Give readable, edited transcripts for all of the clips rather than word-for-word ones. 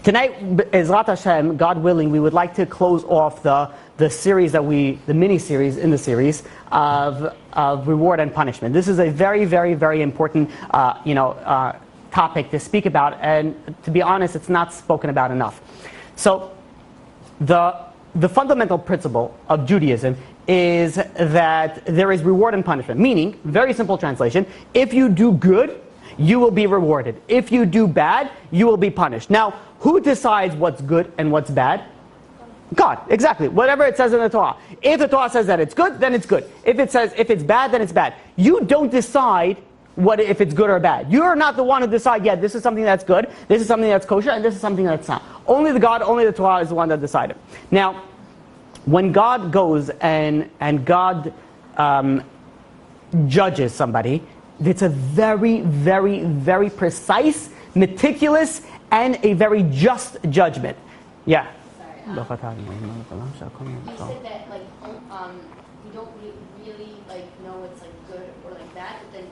Tonight, Ezrat Hashem, God willing, we would like to close off the series the mini-series in the series of reward and punishment. This is a very, very, very important, topic to speak about, and to be honest, it's not spoken about enough. So, the fundamental principle of Judaism is that there is reward and punishment. Meaning, very simple translation: if you do good, you will be rewarded. If you do bad, you will be punished. Now, who decides what's good and what's bad? God, exactly. Whatever it says in the Torah. If the Torah says that it's good, then it's good. If it says if it's bad, then it's bad. You don't decide if it's good or bad. You're not the one to decide, yeah, this is something that's good, this is something that's kosher, and this is something that's not. Only the Torah is the one that decided. Now, when God goes and God judges somebody, it's a very, very, very precise, meticulous, and a very just judgment. Yeah. Sorry, you said that you don't really know it's good or bad, but then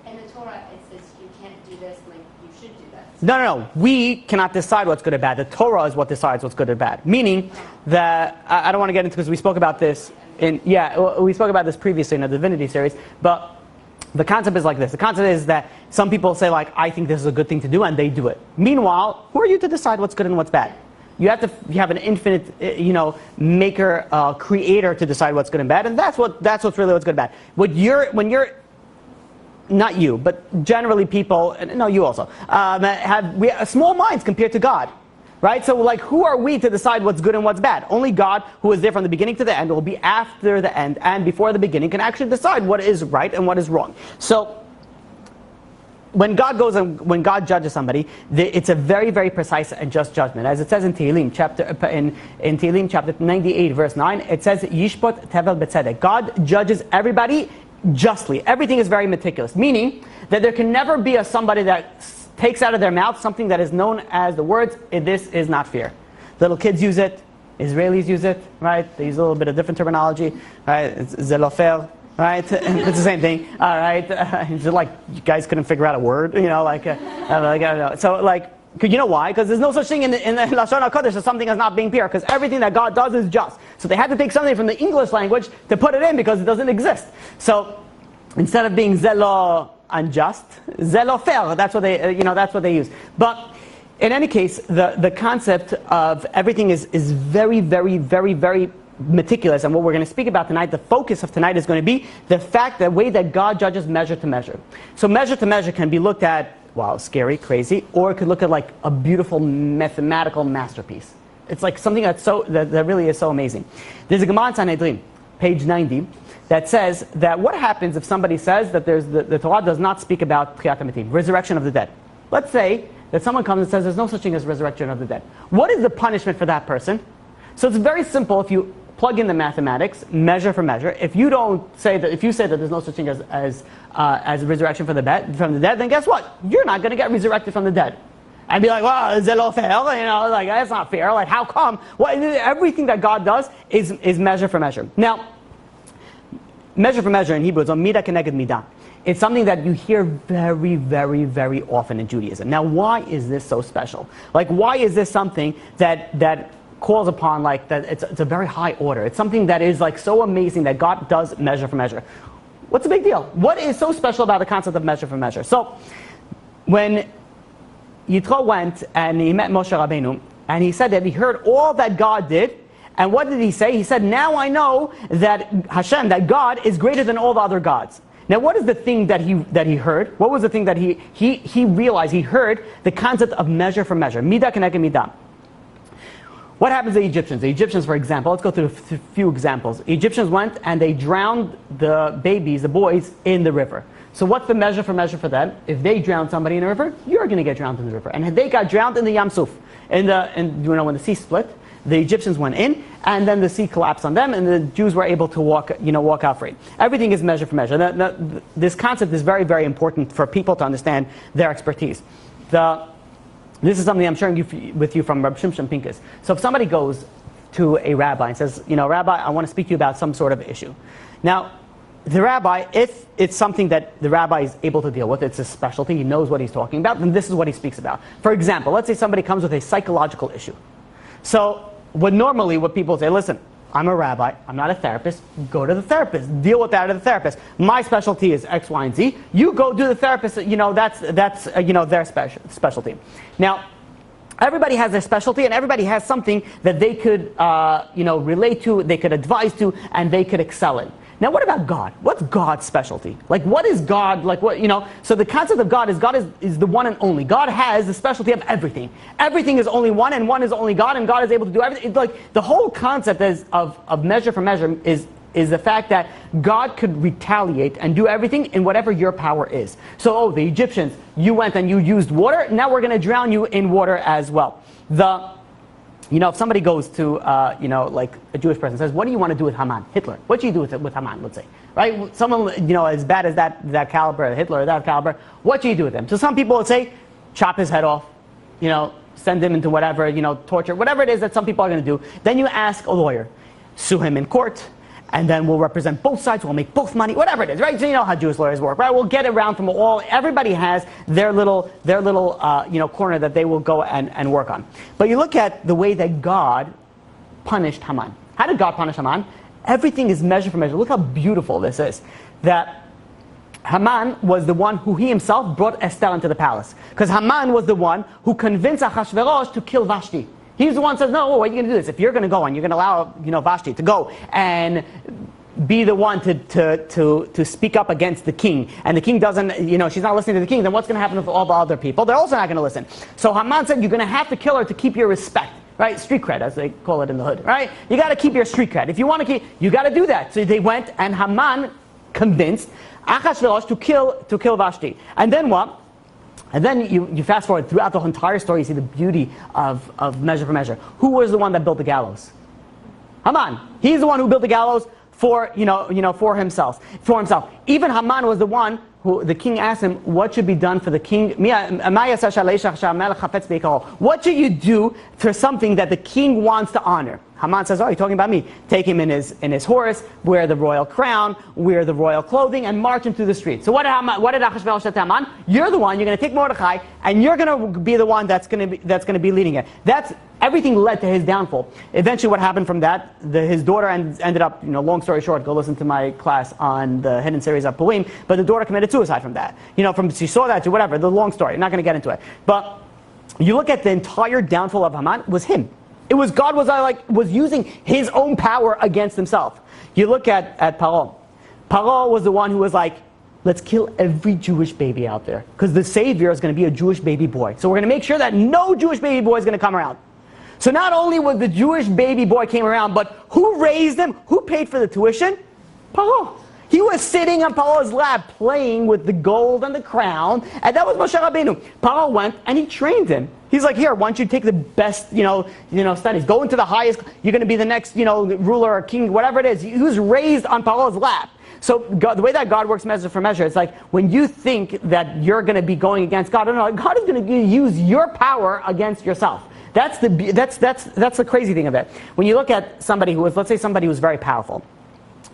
in the Torah it says you can't do this, you should do that. No. We cannot decide what's good or bad. The Torah is what decides what's good or bad. Meaning that I don't want to get into, because we spoke about this we spoke about this previously in the Divinity series, but the concept is like this. The concept is that some people say, I think this is a good thing to do, and they do it. Meanwhile, who are you to decide what's good and what's bad? You have an infinite, maker, creator to decide what's good and bad, and that's what's really what's good and bad. When you're not you, but generally people, and no, you also have small minds compared to God. Right? So, who are we to decide what's good and what's bad? Only God, who is there from the beginning to the end, will be after the end and before the beginning, can actually decide what is right and what is wrong. So, when God goes and when God judges somebody, it's a very, very precise and just judgment. As it says in Tehillim chapter 98, verse 9, it says, Yishpot tevel b'tzedek. God judges everybody justly. Everything is very meticulous. Meaning that there can never be somebody that takes out of their mouth something that is known as the words, this is not fair. Little kids use it, Israelis use it, right? They use a little bit of different terminology, right? It's zelofer, right? It's the same thing, all right? It's you guys couldn't figure out a word, I don't know. So, you know why? Because there's no such thing in the Lashon HaKodesh as something as not being pure, because everything that God does is just. So they had to take something from the English language to put it in because it doesn't exist. So, instead of being zelo unjust, zelofer, that's what they use. But in any case, the concept of everything is very, very, very, very meticulous. And what we're going to speak about tonight, the focus of tonight is going to be the way that God judges measure to measure. So measure to measure can be looked at, scary, crazy, or it could look at a beautiful mathematical masterpiece. It's something that really is so amazing. There's a Gemara in Sanhedrin, page 90, that says that what happens if somebody says that the Torah does not speak about Tchiyat HaMetim, resurrection of the dead. Let's say that someone comes and says there's no such thing as resurrection of the dead. What is the punishment for that person? So it's very simple. If you plug in the mathematics, measure for measure, if you say that there's no such thing as resurrection from the dead, then guess what? You're not going to get resurrected from the dead. And be is it all fair? That's not fair. How come? Everything that God does is measure for measure. Now, measure for measure in Hebrew is midah keneged midah. It's something that you hear very, very, very often in Judaism. Now, why is this so special? Why is this something that calls upon that? It's a very high order. It's something that is so amazing that God does measure for measure. What's the big deal? What is so special about the concept of measure for measure? So, when Yitro went and he met Moshe Rabbeinu, and he said that he heard all that God did. And what did he say? He said, now I know that Hashem, that God is greater than all the other gods. Now what is the thing that he heard? What was the thing that he realized? He heard the concept of measure for measure. Midah keneged midah. What happens to the Egyptians? The Egyptians, for example, let's go through a few examples. The Egyptians went and they drowned the babies, the boys, in the river. So what's the measure for them? If they drown somebody in a river, you're going to get drowned in the river. And they got drowned in the Yam Suf. When the sea split, the Egyptians went in, and then the sea collapsed on them, and the Jews were able to walk out free. Everything is measure for measure. This concept is very, very important for people to understand their expertise. This is something I'm sharing with you from Reb Shimshon Pincus. So if somebody goes to a rabbi and says, Rabbi, I want to speak to you about some sort of issue. Now, the rabbi, if it's something that the rabbi is able to deal with, it's his specialty, he knows what he's talking about, then this is what he speaks about. For example, let's say somebody comes with a psychological issue. So what people say, listen, I'm a rabbi, I'm not a therapist, go to the therapist, deal with that at the therapist. My specialty is X, Y, and Z. You go do the therapist, that's their specialty. Now, everybody has their specialty, and everybody has something that they could relate to, they could advise to, and they could excel in. Now, what about God? What's God's specialty? Like, what is God? Like, what, So the concept of God is the one and only. God has the specialty of everything. Everything is only one, and one is only God, and God is able to do everything. It's like the whole concept of measure for measure is the fact that God could retaliate and do everything in whatever your power is. So, the Egyptians, you went and you used water, now we're going to drown you in water as well. If somebody goes to, like a Jewish person says, what do you want to do with Haman? Hitler. What do you do with Haman, let's say? Right? Someone, as bad as that caliber, Hitler or that caliber, what do you do with him? So some people would say, chop his head off, send him into whatever, torture, whatever it is that some people are going to do. Then you ask a lawyer, sue him in court, and then we'll represent both sides, we'll make both money, whatever it is, right? So you know how Jewish lawyers work, right? We'll get around from everybody has their little corner that they will go and work on. But you look at the way that God punished Haman. How did God punish Haman? Everything is measure for measure. Look how beautiful this is. That Haman was the one who he himself brought Esther into the palace. Because Haman was the one who convinced Ahasuerus to kill Vashti. He's the one who says, no, what are you going to do this? If you're going to go and you're going to allow, Vashti to go and be the one to speak up against the king, and the king doesn't, she's not listening to the king, then what's going to happen with all the other people? They're also not going to listen. So Haman said, you're going to have to kill her to keep your respect, right? Street cred, as they call it in the hood, right? You got to keep your street cred. If you want to you got to do that. So they went, and Haman convinced Ahasuerus to kill Vashti. And then what? And then you fast forward throughout the entire story, you see the beauty of measure for measure. Who was the one that built the gallows? Haman. He's the one who built the gallows for himself. Even Haman was the one who the king asked him, what should be done for the king? What should you do for something that the king wants to honor? Haman says, oh, you're talking about me. Take him in his horse, wear the royal crown, wear the royal clothing, and march him through the streets. So what did Ahasuerus say to Haman? You're the one, you're going to take Mordechai, and you're going to be the one that's going to be leading it. Everything led to his downfall. Eventually what happened from that, his daughter ended up, long story short, go listen to my class on the hidden series of Purim, but the daughter committed suicide from that. She saw that to whatever, the long story, I'm not going to get into it. But you look at the entire downfall of Haman, was him. It was God was using his own power against himself. You look at Paro. Paro was the one who was like, let's kill every Jewish baby out there, because the Savior is going to be a Jewish baby boy. So we're going to make sure that no Jewish baby boy is going to come around. So not only was the Jewish baby boy came around, but who raised him? Who paid for the tuition? Paro. He was sitting on Paro's lap playing with the gold and the crown, and that was Moshe Rabbeinu. Paro went and he trained him. He's like, here, why don't you take the best, studies, go into the highest, you're going to be the next, ruler or king, whatever it is. He was raised on Paro's lap. So God, the way that God works measure for measure, it's like when you think that you're going to be going against God, no, God is going to use your power against yourself. That's the crazy thing of it. When you look at somebody let's say somebody who's very powerful.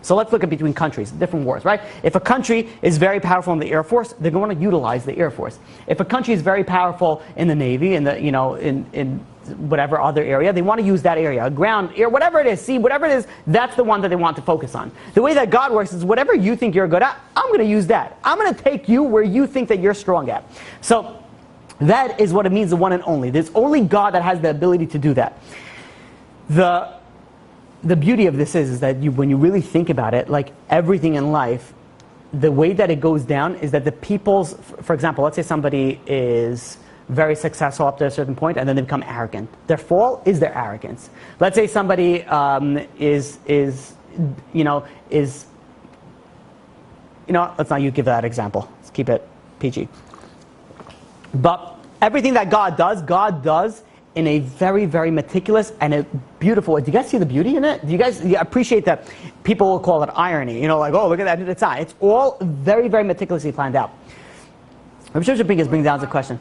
So let's look at between countries, different wars, right? If a country is very powerful in the Air Force, they're going to utilize the Air Force. If a country is very powerful in the Navy, in whatever other area, they want to use that area, ground, air, whatever it is, sea, whatever it is, that's the one that they want to focus on. The way that God works is whatever you think you're good at, I'm going to use that. I'm going to take you where you think that you're strong at. So that is what it means, the one and only. There's only God that has the ability to do that. The beauty of this is that when you really think about it, like everything in life, the way that it goes down is that for example, let's say somebody is very successful up to a certain point and then they become arrogant. Their fall is their arrogance. Let's say somebody let's not you give that example. Let's keep it PG. But everything that God does in a very, very meticulous and a beautiful way. Do you guys see the beauty in it? Do you guys appreciate that? People will call it irony. Like, oh, look at that. It's not. It's all very, very meticulously planned out. I'm sure Pincus brings down the question.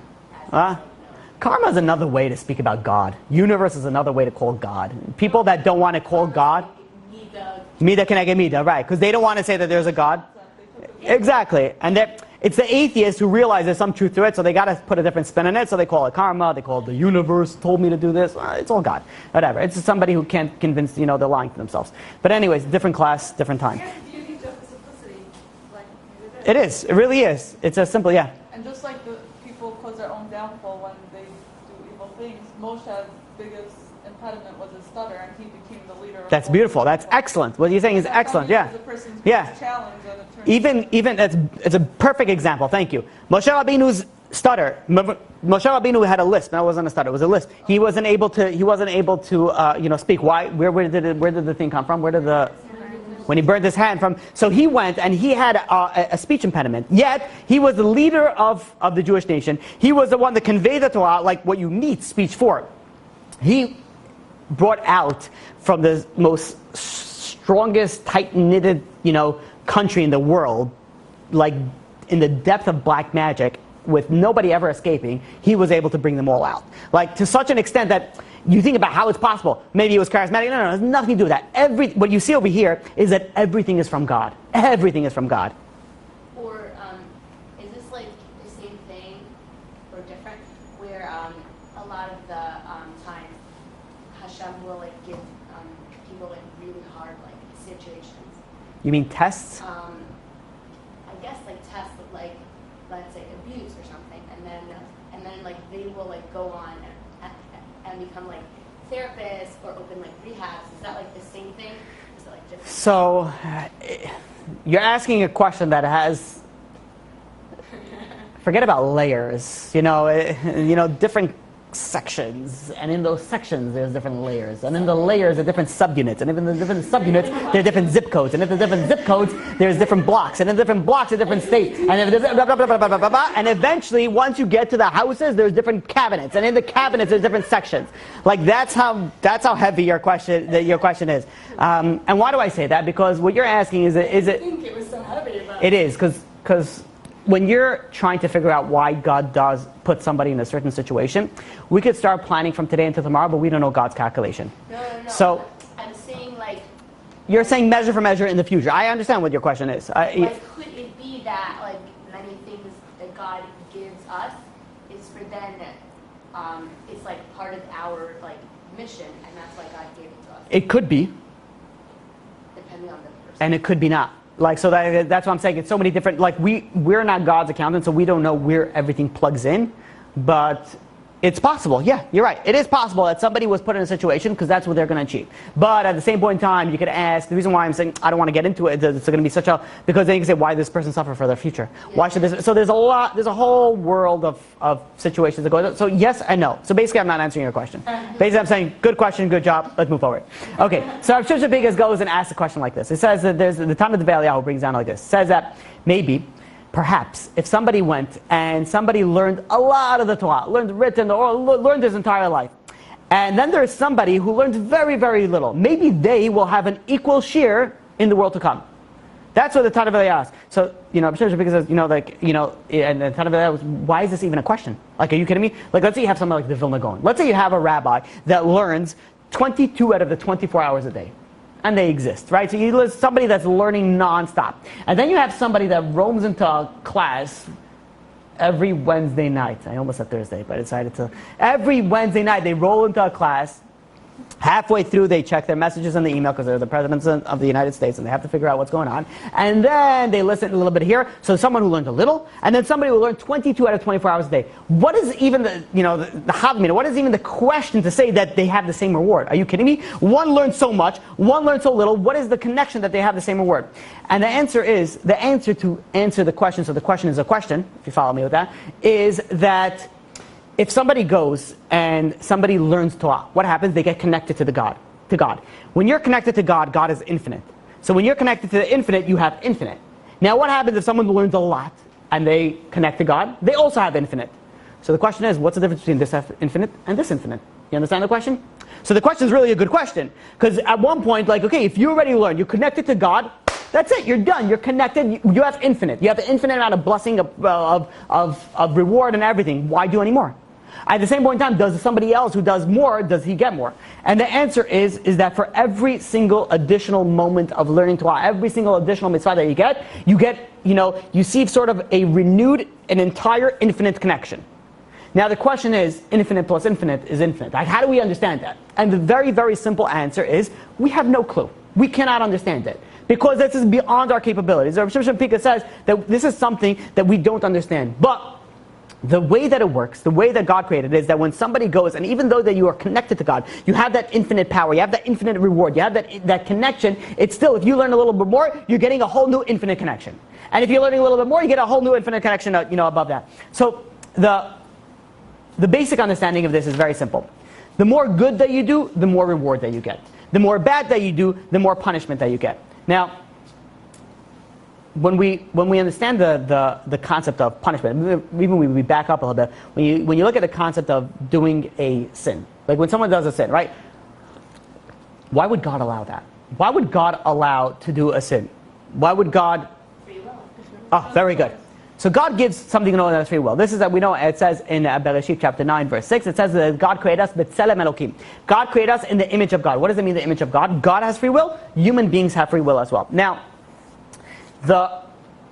Karma is another way to speak about God. Universe is another way to call God. People that don't want to call God. Need the Mida keneged mida, right? Because they don't want to say that there's a God. Exactly. And it's the atheists who realize there's some truth to it, so they got to put a different spin on it. So they call it karma. They call it the universe told me to do this. It's all God. Whatever. It's somebody who can't convince, they're lying to themselves. But anyways, different class, different time. It is. It really is. It's as simple, yeah. And just like the people cause their own downfall when they do evil things, Moshe's biggest impediment was his stutter, and he became the leader. That's beautiful. That's excellent. What you're saying is excellent. Yeah. Yeah. Even it's a perfect example. Thank you. Moshe Rabbeinu's stutter. Moshe Rabbeinu had a lisp. That wasn't a stutter. It was a lisp. He wasn't able to speak. Why? Where did the thing come from? When he burned his hand from, so he went and he had a speech impediment. Yet he was the leader of the Jewish nation. He was the one that conveyed the Torah, like what you need speech for. He brought out from the most strongest, tight-knitted, country in the world, like in the depth of black magic, with nobody ever escaping. He was able to bring them all out, like to such an extent that. You think about how it's possible. Maybe it was charismatic. No, it has nothing to do with that. What you see over here is that everything is from God. Everything is from God. Or is this like the same thing or different? Where a lot of the times Hashem will like give people like really hard like situations. You mean tests? I guess like tests of like, let's say abuse or something, and then like they will like go on and become like therapists or open like rehabs. Is that like the same thing? Is it like different? So, you're asking a question that has, forget about layers, different sections, and in those sections there's different layers, and in the layers are different subunits, and in the different subunits there are different zip codes, and in the different zip codes there's different blocks, and in different blocks are different states, and eventually once you get to the houses there's different cabinets, and in the cabinets there's different sections. Like that's how heavy your question is. And why do I say that? Because what you're asking is it? I think it was so heavy. But it is because. When you're trying to figure out why God does put somebody in a certain situation, we could start planning from today until tomorrow, but we don't know God's calculation. No. So I'm saying like. You're saying measure for measure in the future. I understand what your question is. Could it be that like many things that God gives us is for then it's like part of our like mission, and that's why God gave it to us. It could be. Depending on the person. And it could be not. Like, so that's what I'm saying. It's so many different, like we're not God's accountant, so we don't know where everything plugs in, but it's possible. Yeah, you're right. It is possible that somebody was put in a situation because that's what they're going to achieve. But at the same point in time, you could ask, the reason why I'm saying I don't want to get into it, it's going to be because then you can say, why does this person suffer for their future? Yeah. Why should this? So there's a whole world of situations that go on. So yes and no. So basically I'm not answering your question. Basically I'm saying, good question, good job, let's move forward. Okay, so Rav Shimshon Pincus goes and asks a question like this. It says that there's the time of the Eliyahu brings down like this. It says that maybe, perhaps, if somebody went and somebody learned a lot of the Torah, learned written or learned his entire life, and then there's somebody who learned very, very little, maybe they will have an equal share in the world to come. That's what the Tan of Eliyahu asks. So, because says, and the Tan of Eliyahu was, why is this even a question? Like, are you kidding me? Like, let's say you have somebody like the Vilna Gaon. Let's say you have a rabbi that learns 22 out of the 24 hours a day. And they exist, right? So you list somebody that's learning nonstop. And then you have somebody that roams into a class every Wednesday night. I almost said Thursday, but I decided to. Every Wednesday night they roll into a class. Halfway through, they check their messages in the email because they're the presidents of the United States and they have to figure out what's going on. And then they listen a little bit here. So someone who learned a little, and then somebody who learned 22 out of 24 hours a day. What is even the Havmina? What is even the question to say that they have the same reward? Are you kidding me? One learned so much, one learned so little. What is the connection that they have the same reward? And the answer to answer the question, so the question is a question, if you follow me with that, is that if somebody goes and somebody learns Torah, what happens? They get connected to God. When you're connected to God, God is infinite. So when you're connected to the infinite, you have infinite. Now what happens if someone learns a lot and they connect to God? They also have infinite. So the question is, what's the difference between this infinite and this infinite? You understand the question? So the question is really a good question. Because at one point, like, okay, if you already learned, you're connected to God, that's it, you're done, you're connected, you have infinite. You have an infinite amount of blessing, of reward and everything. Why do any more? At the same point in time, does somebody else who does more, does he get more? And the answer is that for every single additional moment of learning Torah, every single additional mitzvah that you get, you see sort of a renewed, an entire infinite connection. Now the question is, infinite plus infinite is infinite. Like, how do we understand that? And the very, very simple answer is, we have no clue. We cannot understand it. Because this is beyond our capabilities. Rav Shimshon Pika says that this is something that we don't understand. But the way that it works, the way that God created it, is that when somebody goes, and even though that you are connected to God, you have that infinite power, you have that infinite reward, you have that connection, it's still, if you learn a little bit more, you're getting a whole new infinite connection. And if you're learning a little bit more, you get a whole new infinite connection, above that. So the basic understanding of this is very simple. The more good that you do, the more reward that you get. The more bad that you do, the more punishment that you get. Now, when we understand the concept of punishment, even when we back up a little bit, when you look at the concept of doing a sin, like when someone does a sin, right? Why would God allow that? Why would God allow to do a sin? Why would God? Free will. Oh, very good. So God gives something known as free will. This is that we know, it says in Bereshit chapter 9 verse 6, it says that God created us b'tselem Elokim. God created us in the image of God. What does it mean, the image of God? God has free will. Human beings have free will as well. Now,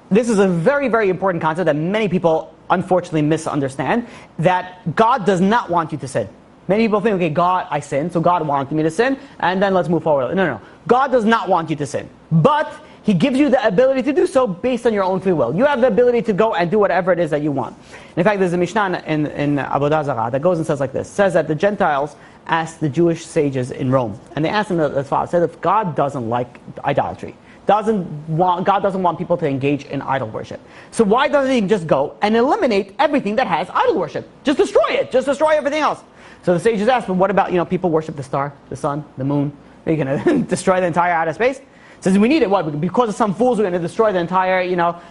this is a very, very important concept that many people unfortunately misunderstand, that God does not want you to sin. Many people think, okay, God, I sinned, so God wanted me to sin, and then let's move forward. No. God does not want you to sin. But He gives you the ability to do so based on your own free will. You have the ability to go and do whatever it is that you want. In fact, there's a Mishnah in Avodah Zarah that goes and says like this. It says that the Gentiles asked the Jewish sages in Rome, and they asked them as follows. Said, if God doesn't like idolatry, God doesn't want people to engage in idol worship, so why doesn't He just go and eliminate everything that has idol worship? Just destroy it. Just destroy everything else. So the sages asked, but what about, people worship the star, the sun, the moon? Are you going to destroy the entire outer space? Says we need it. What? Because of some fools, we're going to destroy the entire,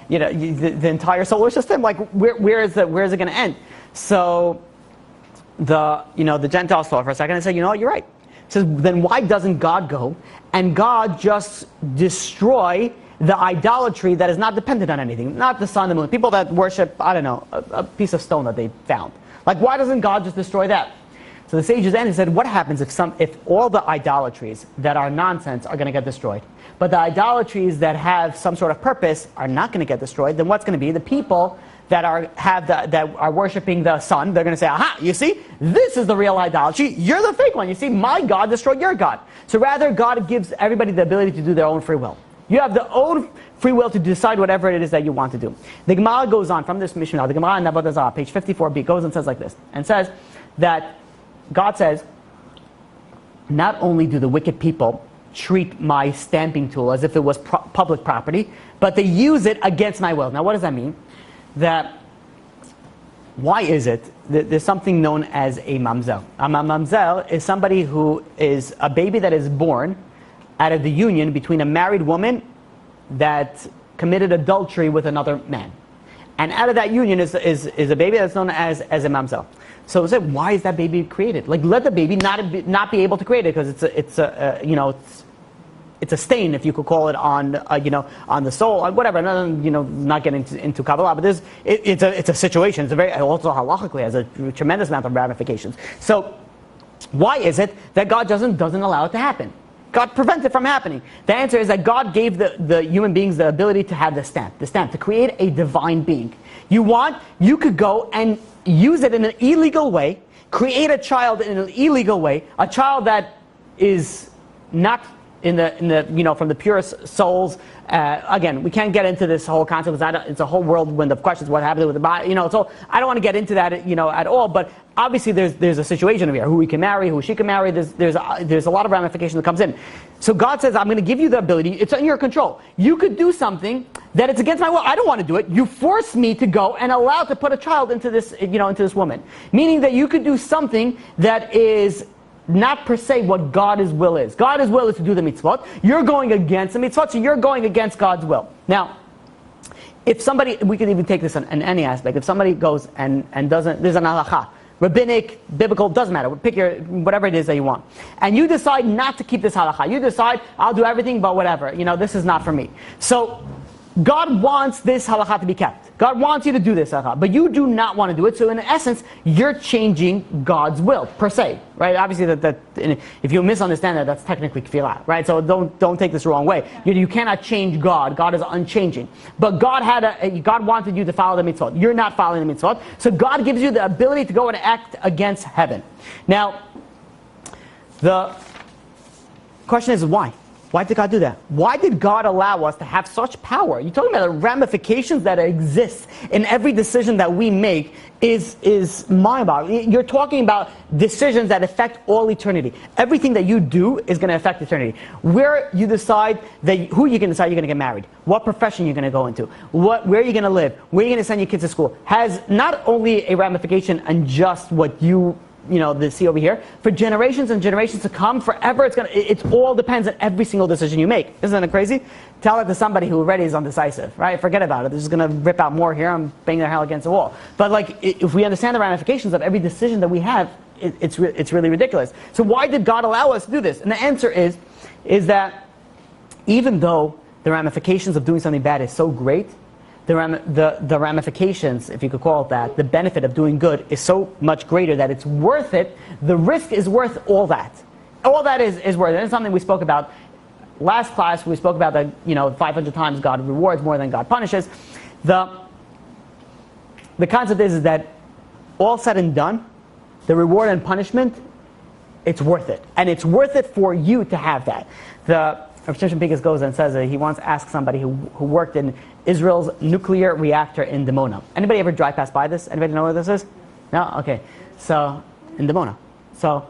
the entire solar system. Like, where is it going to end? So, the Gentiles thought for a second and said, you're right. Says, then why doesn't God go and God just destroy the idolatry that is not dependent on anything, not the sun, the moon, people that worship, I don't know, a piece of stone that they found. Like, why doesn't God just destroy that? So the sages then said, what happens if all the idolatries that are nonsense are going to get destroyed, but the idolatries that have some sort of purpose are not going to get destroyed? Then what's going to be? The people that are worshiping the sun, they're going to say, aha, you see, this is the real idolatry. You're the fake one. You see, my God destroyed your God. So rather, God gives everybody the ability to do their own free will. You have the own free will to decide whatever it is that you want to do. The Gemara goes on from this Mishnah. The Gemara in Avodah Zarah, page 54b, goes and says like this, and says that God says, not only do the wicked people treat my stamping tool as if it was public property, but they use it against my will. Now, what does that mean? Why is it that there's something known as a mamzel? A mamzel is somebody who is a baby that is born out of the union between a married woman that committed adultery with another man. And out of that union is a baby that's known as a mamzel. So why is that baby created? Like, let the baby not be able to create it, because it's a stain, if you could call it, on the soul, or whatever. Not getting into Kabbalah, but it's a situation. It's also halachically has a tremendous amount of ramifications. So why is it that God doesn't allow it to happen? God prevents it from happening. The answer is that God gave the human beings the ability to have the stamp, to create a divine being. You could go and use it in an illegal way, create a child in an illegal way, a child that is not in the from the purest souls. Again, we can't get into this whole concept, because it's a whole whirlwind of questions. What happens with the body? So I don't want to get into that, at all. But obviously, there's a situation here: who we can marry, who she can marry. There's a lot of ramification that comes in. So God says, I'm going to give you the ability. It's in your control. You could do something that it's against my will. I don't want to do it. You force me to go and allow to put a child into this, into this woman. Meaning that you could do something that is not per se what God's will is. God's will is to do the mitzvot. You're going against the mitzvot, so you're going against God's will. Now, if somebody, we could even take this in any aspect, if somebody goes and doesn't, there's an halacha, rabbinic, biblical, doesn't matter, pick whatever it is that you want, and you decide not to keep this halacha, you decide, I'll do everything but whatever, this is not for me. So God wants this halakha to be kept. God wants you to do this halakha, but you do not want to do it. So in essence, you're changing God's will per se, right? Obviously, if you misunderstand that, that's technically kfirah, right? So don't take this the wrong way. You cannot change God. God is unchanging. But God wanted you to follow the mitzvot. You're not following the mitzvot, so God gives you the ability to go and act against heaven. Now, the question is why? Why did God do that? Why did God allow us to have such power? You're talking about the ramifications that exist in every decision that we make is mind-boggling. You're talking about decisions that affect all eternity. Everything that you do is going to affect eternity. Where you decide who you can decide you're going to get married, what profession you're going to go into, where you're going to live, where you're going to send your kids to school, has not only a ramification on just what you see over here, for generations and generations to come, forever. It all depends on every single decision you make. Isn't it crazy? Tell it to somebody who already is undecisive, right? Forget about it. They're just going to rip out more here and bang their head against the wall. But if we understand the ramifications of every decision that we have, it's really ridiculous. So why did God allow us to do this? And the answer is that even though the ramifications of doing something bad is so great, the ramifications, if you could call it that, the benefit of doing good is so much greater that it's worth it. The risk is worth all that. All that is worth it. And it's something we spoke about last class. We spoke about that 500 times God rewards more than God punishes. The concept is that all said and done, the reward and punishment, it's worth it. And it's worth it for you to have that. Rav Shimshon Pincus goes and says that he wants to ask somebody who worked in Israel's nuclear reactor in Dimona. Anybody ever drive past by this? Anybody know where this is? No? Okay. So, in Dimona. So,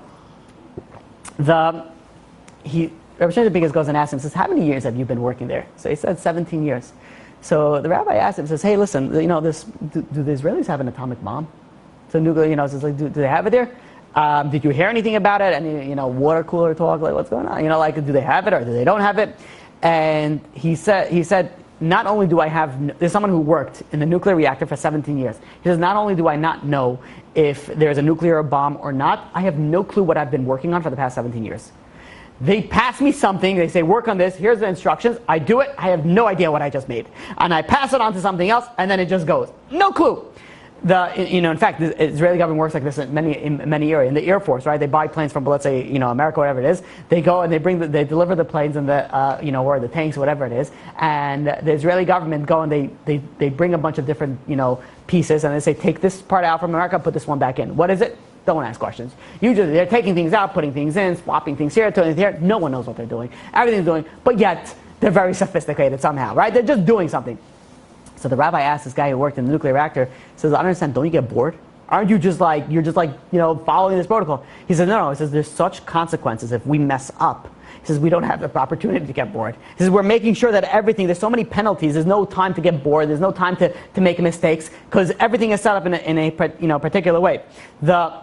Rav Shimshon Pincus goes and asks him, says, how many years have you been working there? So he said 17 years. So the rabbi asked him, says, hey, listen, do the Israelis have an atomic bomb? So nuclear, says, do they have it there? Did you hear anything about it? Any, water cooler talk? Like, what's going on? Do they have it or do they don't have it? And he said, not only do I have, there's someone who worked in the nuclear reactor for 17 years. He says, not only do I not know if there's a nuclear bomb or not, I have no clue what I've been working on for the past 17 years. They pass me something, they say, work on this, here's the instructions, I do it, I have no idea what I just made. And I pass it on to something else, and then it just goes. No clue. In fact, the Israeli government works like this in many areas. In the Air Force, right? They buy planes from, let's say, America, whatever it is. They go and they deliver the planes and or the tanks, whatever it is. And the Israeli government go and they bring a bunch of different, pieces, and they say, take this part out from America, put this one back in. What is it? Don't ask questions. Usually they're taking things out, putting things in, swapping things here, turning things here. No one knows what they're doing. Everything's doing, but yet they're very sophisticated somehow, right? They're just doing something. So the rabbi asked this guy who worked in the nuclear reactor, says, I don't understand, don't you get bored? Aren't you just like, following this protocol? He says, no. He says, there's such consequences if we mess up. He says, we don't have the opportunity to get bored. He says, we're making sure that there's so many penalties, there's no time to get bored, there's no time to make mistakes, because everything is set up in a particular way. The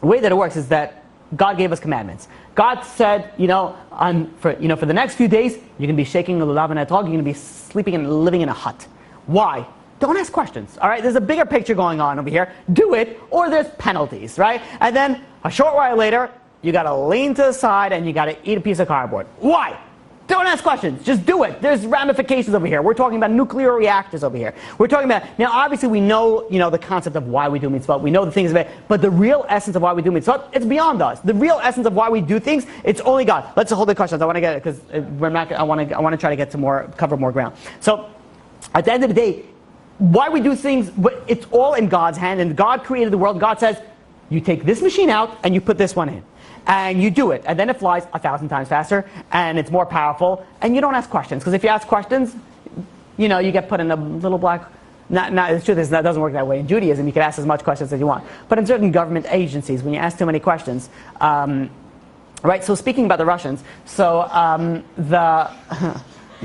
way that it works is that God gave us commandments. God said, for the next few days, you're going to be shaking the lulav and etrog, you're going to be sleeping and living in a hut. Why? Don't ask questions, all right? There's a bigger picture going on over here. Do it, or there's penalties, right? And then a short while later, you got to lean to the side and you got to eat a piece of cardboard. Why? Don't ask questions. Just do it. There's ramifications over here. We're talking about nuclear reactors over here. We're talking about, now obviously we know, the concept of why we do mitzvot. We know the things of it. But the real essence of why we do mitzvot, it's beyond us. The real essence of why we do things, it's only God. Let's hold the questions. I want to get it because I want to try to get to cover more ground. So at the end of the day, why we do things, it's all in God's hand. And God created the world. God says, you take this machine out and you put this one in. And you do it, and then it flies 1,000 times faster, and it's more powerful, and you don't ask questions, because if you ask questions, you get put in a little black. The truth is that doesn't work that way in Judaism. You can ask as much questions as you want, but in certain government agencies, when you ask too many questions, right? So speaking about the Russians, so the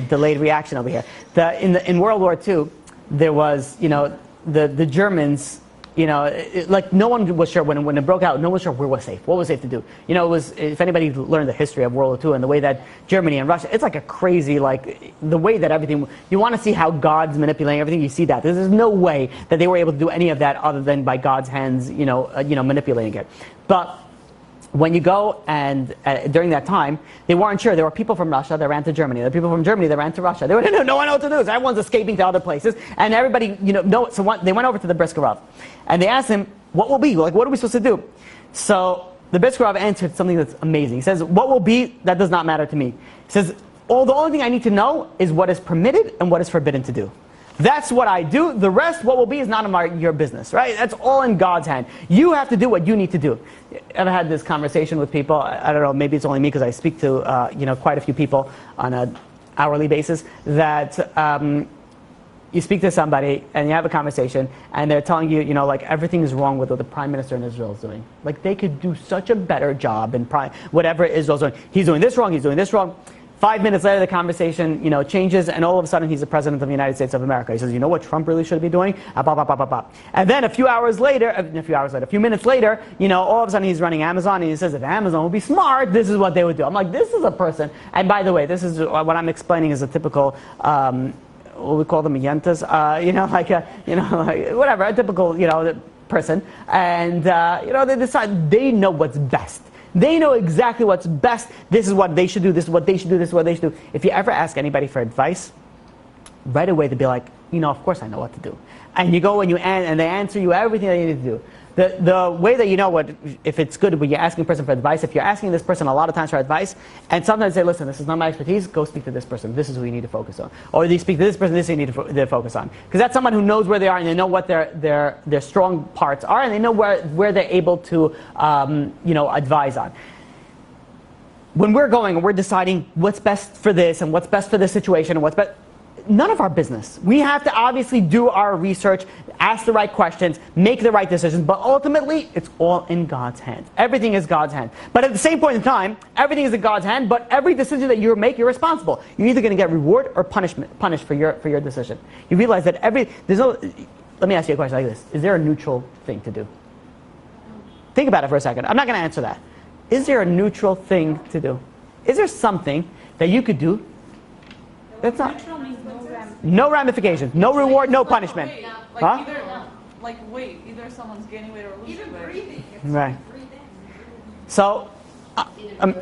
delayed reaction over here. In World War II, there was the Germans. No one was sure when it broke out. No one was sure where was safe. What was safe to do? It was, if anybody learned the history of World War II and the way that Germany and Russia, it's like a crazy, the way that everything. You want to see how God's manipulating everything. You see that there's no way that they were able to do any of that other than by God's hands. Manipulating it. But when you go and during that time, they weren't sure. There were people from Russia that ran to Germany. There were people from Germany that ran to Russia. They were no one knew what to do. So everyone's escaping to other places, and everybody, they went over to the Brisker Rav, and they asked him, "What will be? Like, what are we supposed to do?" So the Brisker Rav answered something that's amazing. He says, "What will be? That does not matter to me." He says, the only thing I need to know is what is permitted and what is forbidden to do. That's what I do. The rest, what will be, is none of your business, right? That's all in God's hand. You have to do what you need to do. I've had this conversation with people. I don't know, maybe it's only me because I speak to quite a few people on an hourly basis. That you speak to somebody and you have a conversation and they're telling you, like everything is wrong with what the Prime Minister in Israel is doing. Like they could do such a better job in whatever Israel's doing. He's doing this wrong. He's doing this wrong. 5 minutes later, the conversation, changes, and all of a sudden, he's the president of the United States of America. He says, "You know what Trump really should be doing?" And then a few minutes later, all of a sudden, he's running Amazon, and he says, "If Amazon would be smart, this is what they would do." I'm like, this is a person. And by the way, this is what I'm explaining is a typical, what we call them, yentas, whatever, a typical, person. And they decide they know what's best. They know exactly what's best. This is what they should do. This is what they should do. This is what they should do. If you ever ask anybody for advice, right away they'll be like, of course I know what to do. And you go and they answer you everything that you need to do. The way that you know if it's good when you're asking a person for advice, if you're asking this person a lot of times for advice, and sometimes they say, "Listen, this is not my expertise, go speak to this person. This is who you need to focus on." Or you speak to this person, this is who you need to focus on. Because that's someone who knows where they are and they know what their strong parts are and they know where they're able to advise on. When we're going and we're deciding what's best for this and what's best for this situation and what's best, none of our business. We have to obviously do our research, ask the right questions, make the right decisions, but ultimately, it's all in God's hands. Everything is God's hand. But at the same point in time, everything is in God's hand, but every decision that you make, you're responsible. You're either going to get reward or punished for your decision. You realize that let me ask you a question like this. Is there a neutral thing to do? Think about it for a second. I'm not going to answer that. Is there a neutral thing to do? Is there something that you could do that's not... No ramifications, no reward, no punishment. Either someone's gaining weight or losing weight. Breathing. Right. So, I'm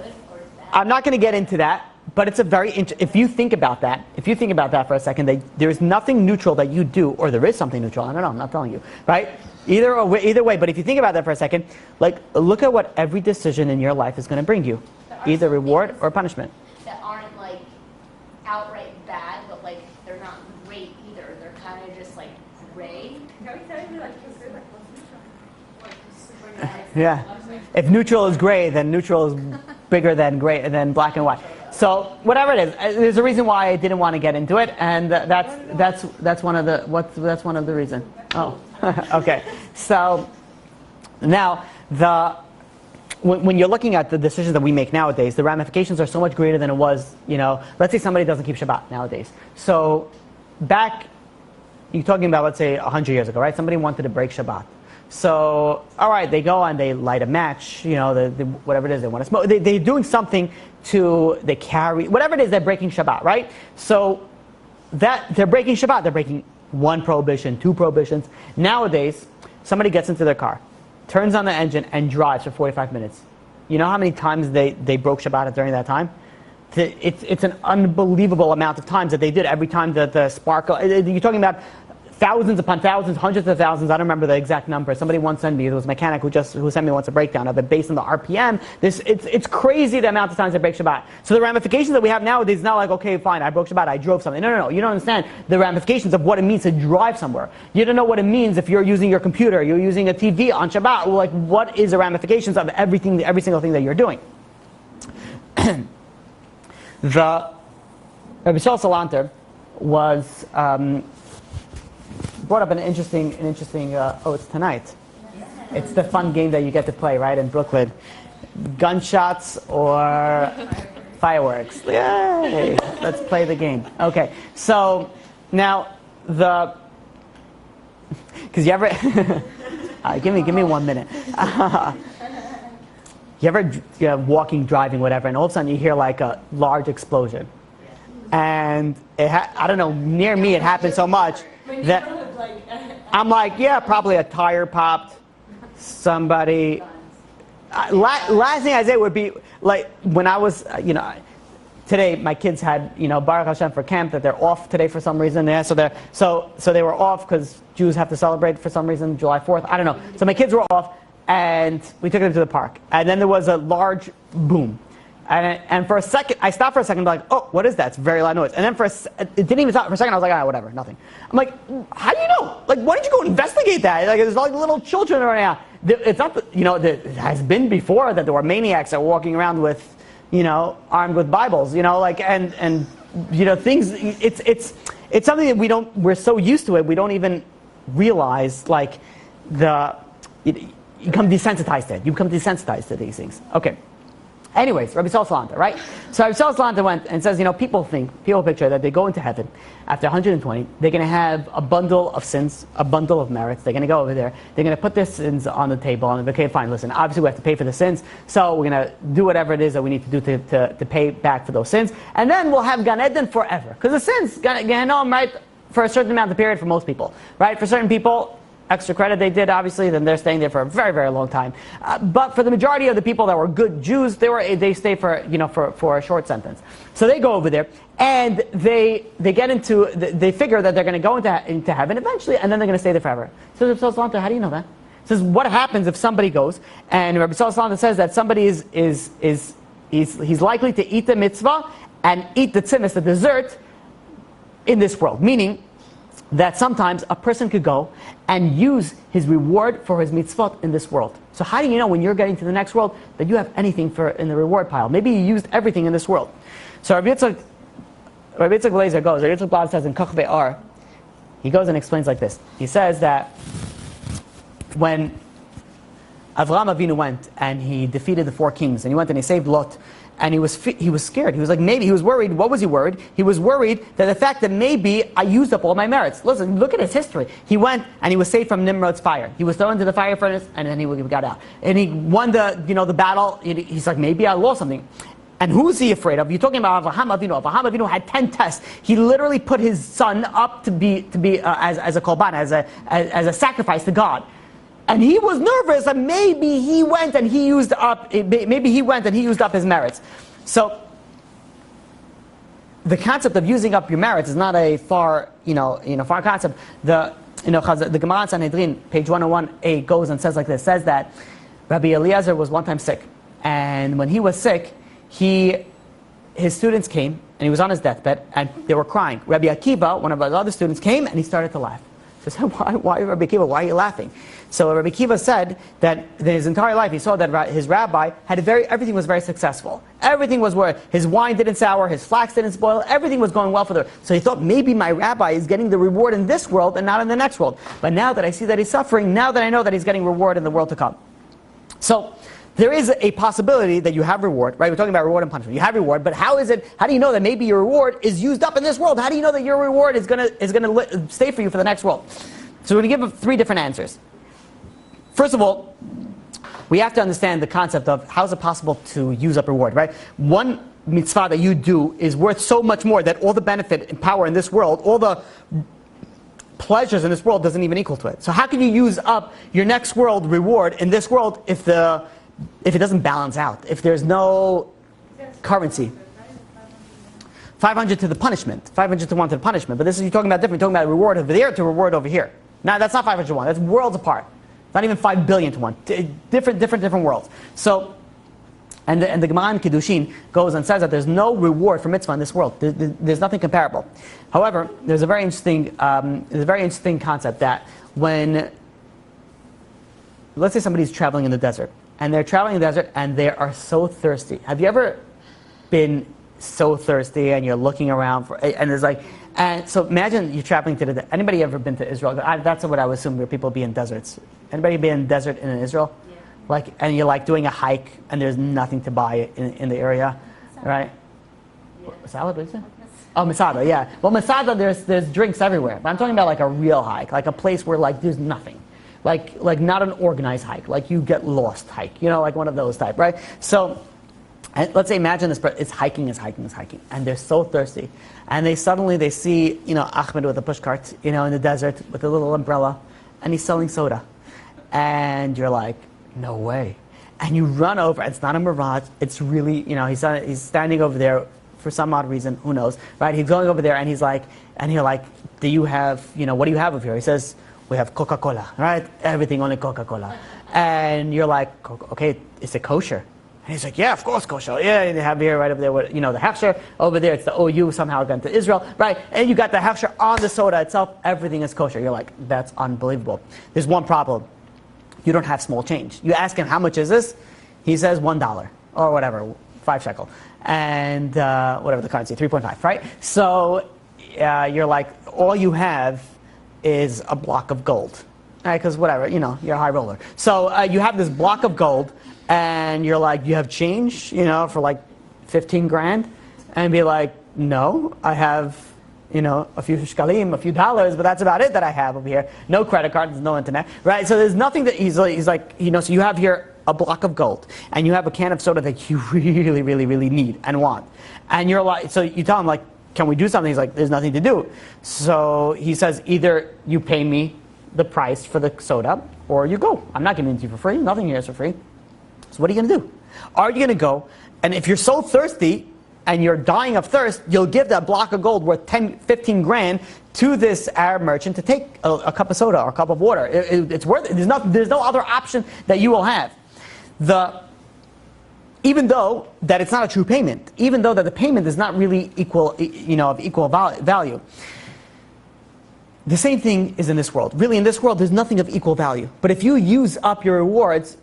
not going to get into that, but it's if you think about that for a second, there's nothing neutral that you do, or there is something neutral, I don't know, I'm not telling you, right? Either way, but if you think about that for a second, look at what every decision in your life is going to bring you, either reward or punishment. That aren't outright bad, but they're not great either. They're kind of just gray. Yeah. If neutral is gray, then neutral is bigger than black and white. So whatever it is, there's a reason why I didn't want to get into it, and that's one of the reasons. Oh, okay. So now when you're looking at the decisions that we make nowadays, the ramifications are so much greater than it was, let's say somebody doesn't keep Shabbat nowadays. So back, you're talking about, let's say, 100 years ago, right? Somebody wanted to break Shabbat. So, all right, they go and they light a match, whatever it is, they want to smoke. They're doing something they carry, whatever it is, they're breaking Shabbat, right? So they're breaking Shabbat. They're breaking one prohibition, two prohibitions. Nowadays, somebody gets into their car, turns on the engine, and drives for 45 minutes. You know how many times they broke Shabbat during that time? It's an unbelievable amount of times that they did. Every time that the sparkle, you're talking about thousands upon thousands, hundreds of thousands. I don't remember the exact number. Somebody once sent me, it was a mechanic who sent me once a breakdown of it based on the RPM. It's crazy the amount of times they break Shabbat. So the ramifications that we have nowadays is not like, okay, fine, I broke Shabbat, I drove something. No. You don't understand the ramifications of what it means to drive somewhere. You don't know what it means if you're using your computer, you're using a TV on Shabbat. What is the ramifications of every single thing that you're doing? The Rabbi Shal Salanter was brought up an interesting. It's tonight. It's the fun game that you get to play right in Brooklyn. Gunshots or fireworks. Yay! Let's play the game. Okay. So now because you ever give me 1 minute. You ever walking, driving, whatever, and all of a sudden you hear a large explosion, and I don't know. Near me, it happened so much that I'm like, yeah, probably a tire popped. Somebody, last thing I say would be, like, when I was, today my kids had, Baruch Hashem for camp, that they're off today for some reason. Yeah, so they were off because Jews have to celebrate for some reason, July 4th. I don't know. So my kids were off, and we took them to the park. And then there was a large boom. And for a second, I stopped for a second, like, oh, what is that? It's a very loud noise. And then it didn't even stop. For a second, I was like, whatever, nothing. I'm like, how do you know? Like, why did you go investigate that? Like, there's like little children right now. It's not, it has been before that there were maniacs that were walking around with, armed with Bibles, and things. It's something that we're so used to it, we don't even realize, like, you become desensitized to it. You become desensitized to these things. Okay. Anyways, Rabbi Saul Salanta, right? So Rabbi Saul Salanta went and says, people picture that they go into heaven after 120, they're going to have a bundle of sins, a bundle of merits. They're going to go over there. They're going to put their sins on the table. And okay, fine, listen, obviously we have to pay for the sins, so we're going to do whatever it is that we need to do to pay back for those sins. And then we'll have Gan Eden forever. Because the sins, Gehenom, right, for a certain amount of period for most people, right? For certain people, extra credit they did, obviously, then they're staying there for a very, very long time. But for the majority of the people that were good Jews, they stay for a short sentence. So they go over there, and they figure that they're going to go into heaven eventually, and then they're going to stay there forever. So Rabbi Saul Salanta, how do you know that? He says, what happens if somebody goes, and Rabbi Saul Salanta says that somebody he's likely to eat the mitzvah and eat the tzimis, the dessert, in this world, meaning that sometimes a person could go and use his reward for his mitzvot in this world. So how do you know when you're getting to the next world that you have anything in the reward pile? Maybe you used everything in this world. So Rabbi Yitzchak Blazer goes, Rabbi Yitzchak Blazer says in Kach Be'ar, he goes and explains like this. He says that when Avraham Avinu went and he defeated the 4 kings, and he went and he saved Lot, and he was scared. He was like, maybe, he was worried. What was he worried? He was worried that the fact that maybe I used up all my merits. Listen, look at his history. He went and he was saved from Nimrod's fire. He was thrown into the fire furnace, and then he got out. And he won the battle. He's like, maybe I lost something. And who's he afraid of? You're talking about Avraham Avinu. Avraham Avinu had 10 tests. He literally put his son up to be as a korban, as a sacrifice to God. And he was nervous that maybe he went and he used up his merits. So the concept of using up your merits is not a far concept. The Gemara in Sanhedrin, page 101a, goes and says like this: says that Rabbi Eliezer was one time sick, and when he was sick, his students came and he was on his deathbed and they were crying. Rabbi Akiva, one of the other students, came and he started to laugh. So he said, why Rabbi Akiva? Why are you laughing? So Rabbi Akiva said that his entire life he saw that his rabbi everything was very successful. Everything was where his wine didn't sour, his flax didn't spoil, everything was going well for them. So he thought maybe my rabbi is getting the reward in this world and not in the next world. But now that I see that he's suffering, now that I know that he's getting reward in the world to come. So there is a possibility that you have reward, right? We're talking about reward and punishment. You have reward, but how do you know that maybe your reward is used up in this world? How do you know that your reward is going to stay for you for the next world? So we're going to give 3 different answers. First of all, we have to understand the concept of how is it possible to use up reward, right? One mitzvah that you do is worth so much more that all the benefit and power in this world, all the pleasures in this world doesn't even equal to it. So how can you use up your next world reward in this world if it doesn't balance out, if there's no currency? 500 to the punishment, 500 to 1 to the punishment. But you're talking about different. You're talking about reward over there to reward over here. Now that's not 500 to 1. That's worlds apart. Not even 5 billion to 1. Different worlds. So, and the Gemara in Kiddushin goes and says that there's no reward for mitzvah in this world. There's nothing comparable. However, there's a very interesting concept that when, let's say somebody's traveling in the desert, and they're traveling in the desert and they are so thirsty. Have you ever been so thirsty and you're looking around and so imagine you're traveling to anybody ever been to Israel? That's what I would assume where people be in deserts. Anybody been in a desert in Israel? Yeah. And you're doing a hike and there's nothing to buy in the area, right? Yeah. Salad, what is it? Oh, Masada, yeah. Well, Masada, there's drinks everywhere. But I'm talking about a real hike, a place where there's nothing. Like not an organized hike, you get lost hike, one of those type, right? So, and let's say imagine this, it's hiking, and they're so thirsty, and they see, Ahmed with a pushcart, in the desert with a little umbrella, and he's selling soda, and you're like, no way. and you run over. It's not a mirage. It's really, he's standing over there for some odd reason. Who knows, right? He's going over there, and you're like, do you have, what do you have over here? He says, we have Coca-Cola, right? Everything only Coca-Cola. And you're like, okay, is it kosher? And he's like, yeah, of course, kosher. Yeah, they have here, right over there, the hechsher. Over there, it's the OU, somehow gone to Israel, right? And you got the hechsher on the soda itself. Everything is kosher. You're like, that's unbelievable. There's one problem. You don't have small change. You ask him, how much is this? He says $1 or whatever, 5 shekel. And whatever the currency, 3.5, right? So you're like, all you have is a block of gold. Right, because whatever, you're a high roller. So you have this block of gold, and you're like, you have change, for like 15 grand? And be like, no, I have, a few shkalim, a few dollars, but that's about it that I have over here. No credit card, there's no internet, right? So there's nothing that he's like, so you have here a block of gold, and you have a can of soda that you really, really, really need and want. And you're like, so you tell him, like, can we do something? He's like, there's nothing to do. So he says, either you pay me the price for the soda, or you go. I'm not giving it to you for free. Nothing here is for free. So what are you going to do? Are you going to go, and if you're so thirsty and you're dying of thirst, you'll give that block of gold worth 10, 15 grand to this Arab merchant to take a cup of soda or a cup of water. It's worth it. There's no other option that you will have. Even though that it's not a true payment, even though that the payment is not really equal, of equal value. The same thing is in this world. Really, in this world, there's nothing of equal value. But if you use up your rewards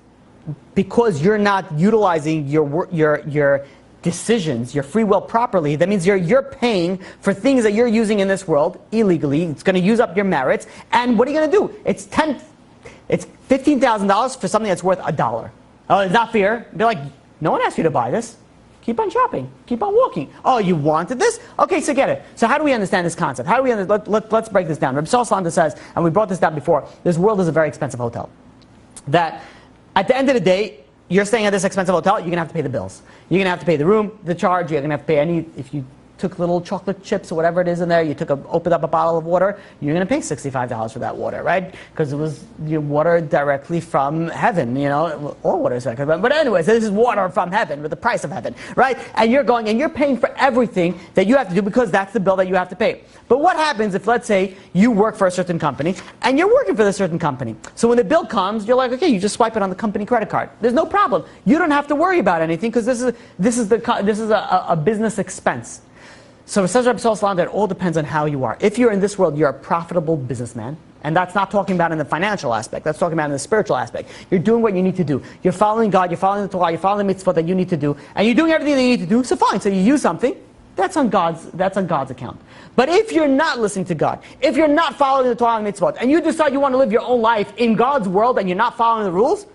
because you're not utilizing your decisions, your free will properly, that means you're paying for things that you're using in this world illegally. It's going to use up your merits. And what are you going to do? It's $15,000 for something that's worth $1. Oh, it's not fair. Be like, no one asked you to buy this. Keep on shopping. Keep on walking. Oh, you wanted this? Okay, so get it. So how do we understand this concept? How do we let's break this down. Rabbi Salman says, and we brought this down before, this world is a very expensive hotel. That at the end of the day, you're staying at this expensive hotel, you're going to have to pay the bills. You're going to have to pay the room, the charge, you're going to have to pay if you took little chocolate chips or whatever it is in there, opened up a bottle of water, you're going to pay $65 for that water, right? Because it was water directly from heaven, all water is like, but anyways, this is water from heaven with the price of heaven, right? And you're going and you're paying for everything that you have to do because that's the bill that you have to pay. But what happens if, let's say, you work for a certain company and you're working for this certain company? So when the bill comes, you're like, okay, you just swipe it on the company credit card. There's no problem. You don't have to worry about anything because this is a business expense. So it says Rabbi Salman that it all depends on how you are. If you're in this world, you're a profitable businessman. And that's not talking about in the financial aspect. That's talking about in the spiritual aspect. You're doing what you need to do. You're following God. You're following the Torah. You're following the mitzvot that you need to do. And you're doing everything that you need to do. So fine. So you use something. That's on God's account. But if you're not listening to God, if you're not following the Torah and mitzvot, and you decide you want to live your own life in God's world and you're not following the rules,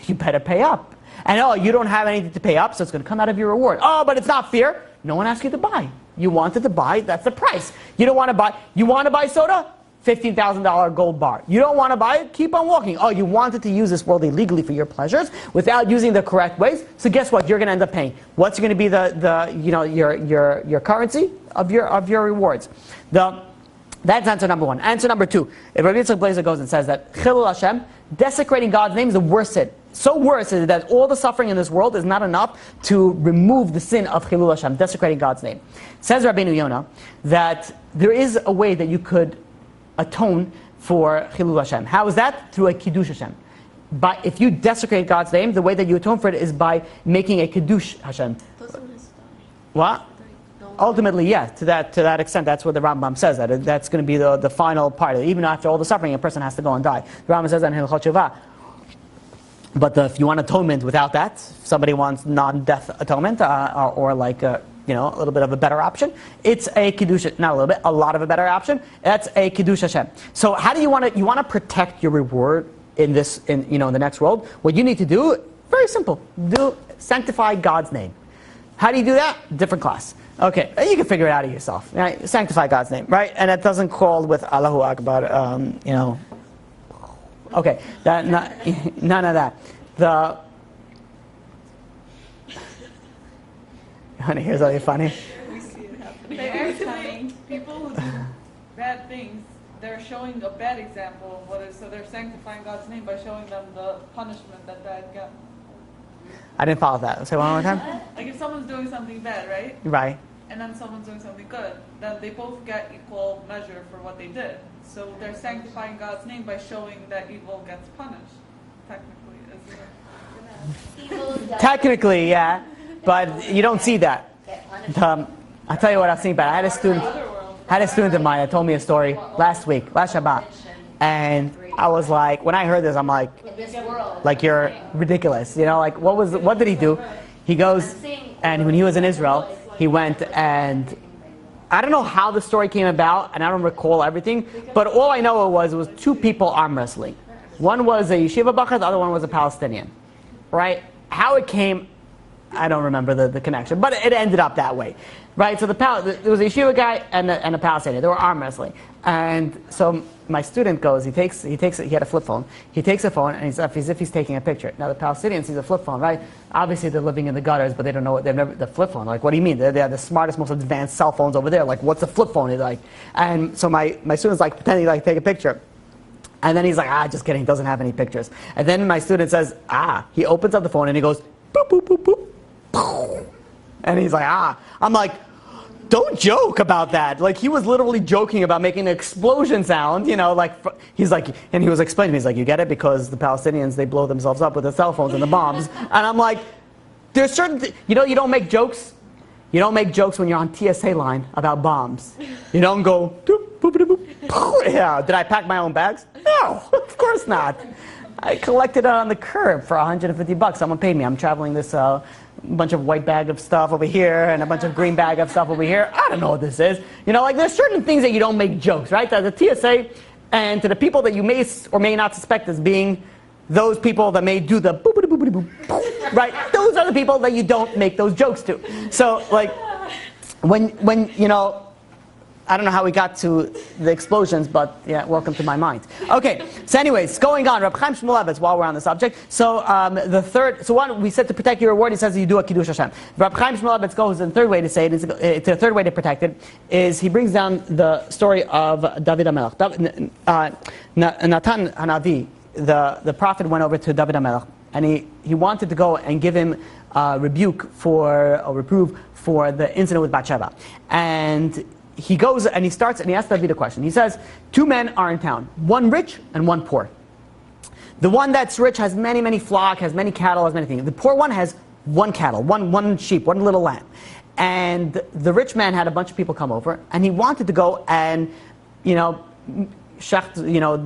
you better pay up. And you don't have anything to pay up, so it's going to come out of your reward. Oh, but it's not fair. No one asked you to buy. You wanted to buy, that's the price. You don't want to buy, you want to buy soda? $15,000 gold bar. You don't want to buy it? Keep on walking. Oh, you wanted to use this world illegally for your pleasures without using the correct ways? So guess what? You're going to end up paying. What's going to be your currency of your rewards? That's answer number one. Answer number two. If Rabbi Yitzchak Blazer goes and says that Chilul Hashem, desecrating God's name, is the worst sin. So worse is that all the suffering in this world is not enough to remove the sin of Chilul Hashem, desecrating God's name. Says Rabbeinu Yonah that there is a way that you could atone for Chilul Hashem. How is that? Through a Kiddush Hashem. But if you desecrate God's name, the way that you atone for it is by making a Kiddush Hashem. What? Ultimately, yeah, to that extent, that's what the Rambam says. That's going to be the final part. Even after all the suffering, a person has to go and die. The Rambam says that in Hilchot Shuvah. But if you want atonement without that, if somebody wants non-death atonement, or like a little bit of a better option, it's a kiddush. Not a little bit, a lot of a better option. That's a kiddush Hashem. So how do you want to protect your reward in the next world? What you need to do, very simple, sanctify God's name. How do you do that? Different class. Okay, you can figure it out of yourself. Right? Sanctify God's name, right? And it doesn't call with Allahu Akbar. Okay, none of that. Honey, here's something funny. We see it happening. They actually, people who do bad things, they're showing a bad example of what is, so they're sanctifying God's name by showing them the punishment that bad got. I didn't follow that. Say one more time. Like if someone's doing something bad, right? Right. And then someone's doing something good, then they both get equal measure for what they did. So they're sanctifying God's name by showing that evil gets punished, technically, isn't it? Technically, yeah, but you don't see that. I'll tell you what I was thinking about. I had a student of mine that told me a story last Shabbat, and I was like, when I heard this, I'm like you're ridiculous. You know, like what did he do? He goes, and when he was in Israel, he went and I don't know how the story came about, and I don't recall everything, but all I know it was two people arm wrestling. One was a yeshiva bachar, the other one was a Palestinian. Right? How it came, I don't remember the connection, but it ended up that way. Right? So there was a yeshiva guy and a Palestinian. They were arm wrestling. And so my student goes, he had a flip phone. He takes a phone and as if he's taking a picture. Now the Palestinian sees a flip phone, right? Obviously they're living in the gutters, but they don't know what, they've never, the flip phone. Like, what do you mean? They have the smartest, most advanced cell phones over there. Like, what's a flip phone? He's like, and so my student's like pretending to take a picture. And then he's like, just kidding, doesn't have any pictures. And then my student says, he opens up the phone and he goes, boop, boop, boop, boop, boop. And he's like, I'm like, don't joke about that. Like, he was literally joking about making an explosion sound, you know, like, he's like, and he was explaining to me, he's like, you get it? Because the Palestinians, they blow themselves up with the cell phones and the bombs. And I'm like, there's certain, you don't make jokes. You don't make jokes when you're on TSA line about bombs. You don't go, doop, boop, boop, boop. Yeah, did I pack my own bags? No, of course not. I collected it on the curb for $150. Someone paid me. I'm traveling this bunch of white bag of stuff over here and a bunch of green bag of stuff over here. I don't know what this is. You know, like, there's certain things that you don't make jokes, right? To the TSA and to the people that you may or may not suspect as being those people that may do the boop, boop, boop, boop, boop, right? Those are the people that you don't make those jokes to. So, like, when you know, I don't know how we got to the explosions, but yeah, welcome to my mind. Okay, so anyways, going on, Reb Chaim Shmulevitz, while we're on the subject. So one, we said to protect your reward, he says you do a Kiddush Hashem. Reb Chaim Shmulevitz goes, and the third way to say it, it's the third way to protect it, is he brings down the story of David HaMelech. Natan Hanavi, the prophet, went over to David HaMelech, and he wanted to go and give him reproof for the incident with Bathsheba. And he goes and he starts and he asks David a question. He says, two men are in town, one rich and one poor. The one that's rich has many, many flock, has many cattle, has many things. The poor one has one cattle, one sheep, one little lamb. And the rich man had a bunch of people come over, and he wanted to go and,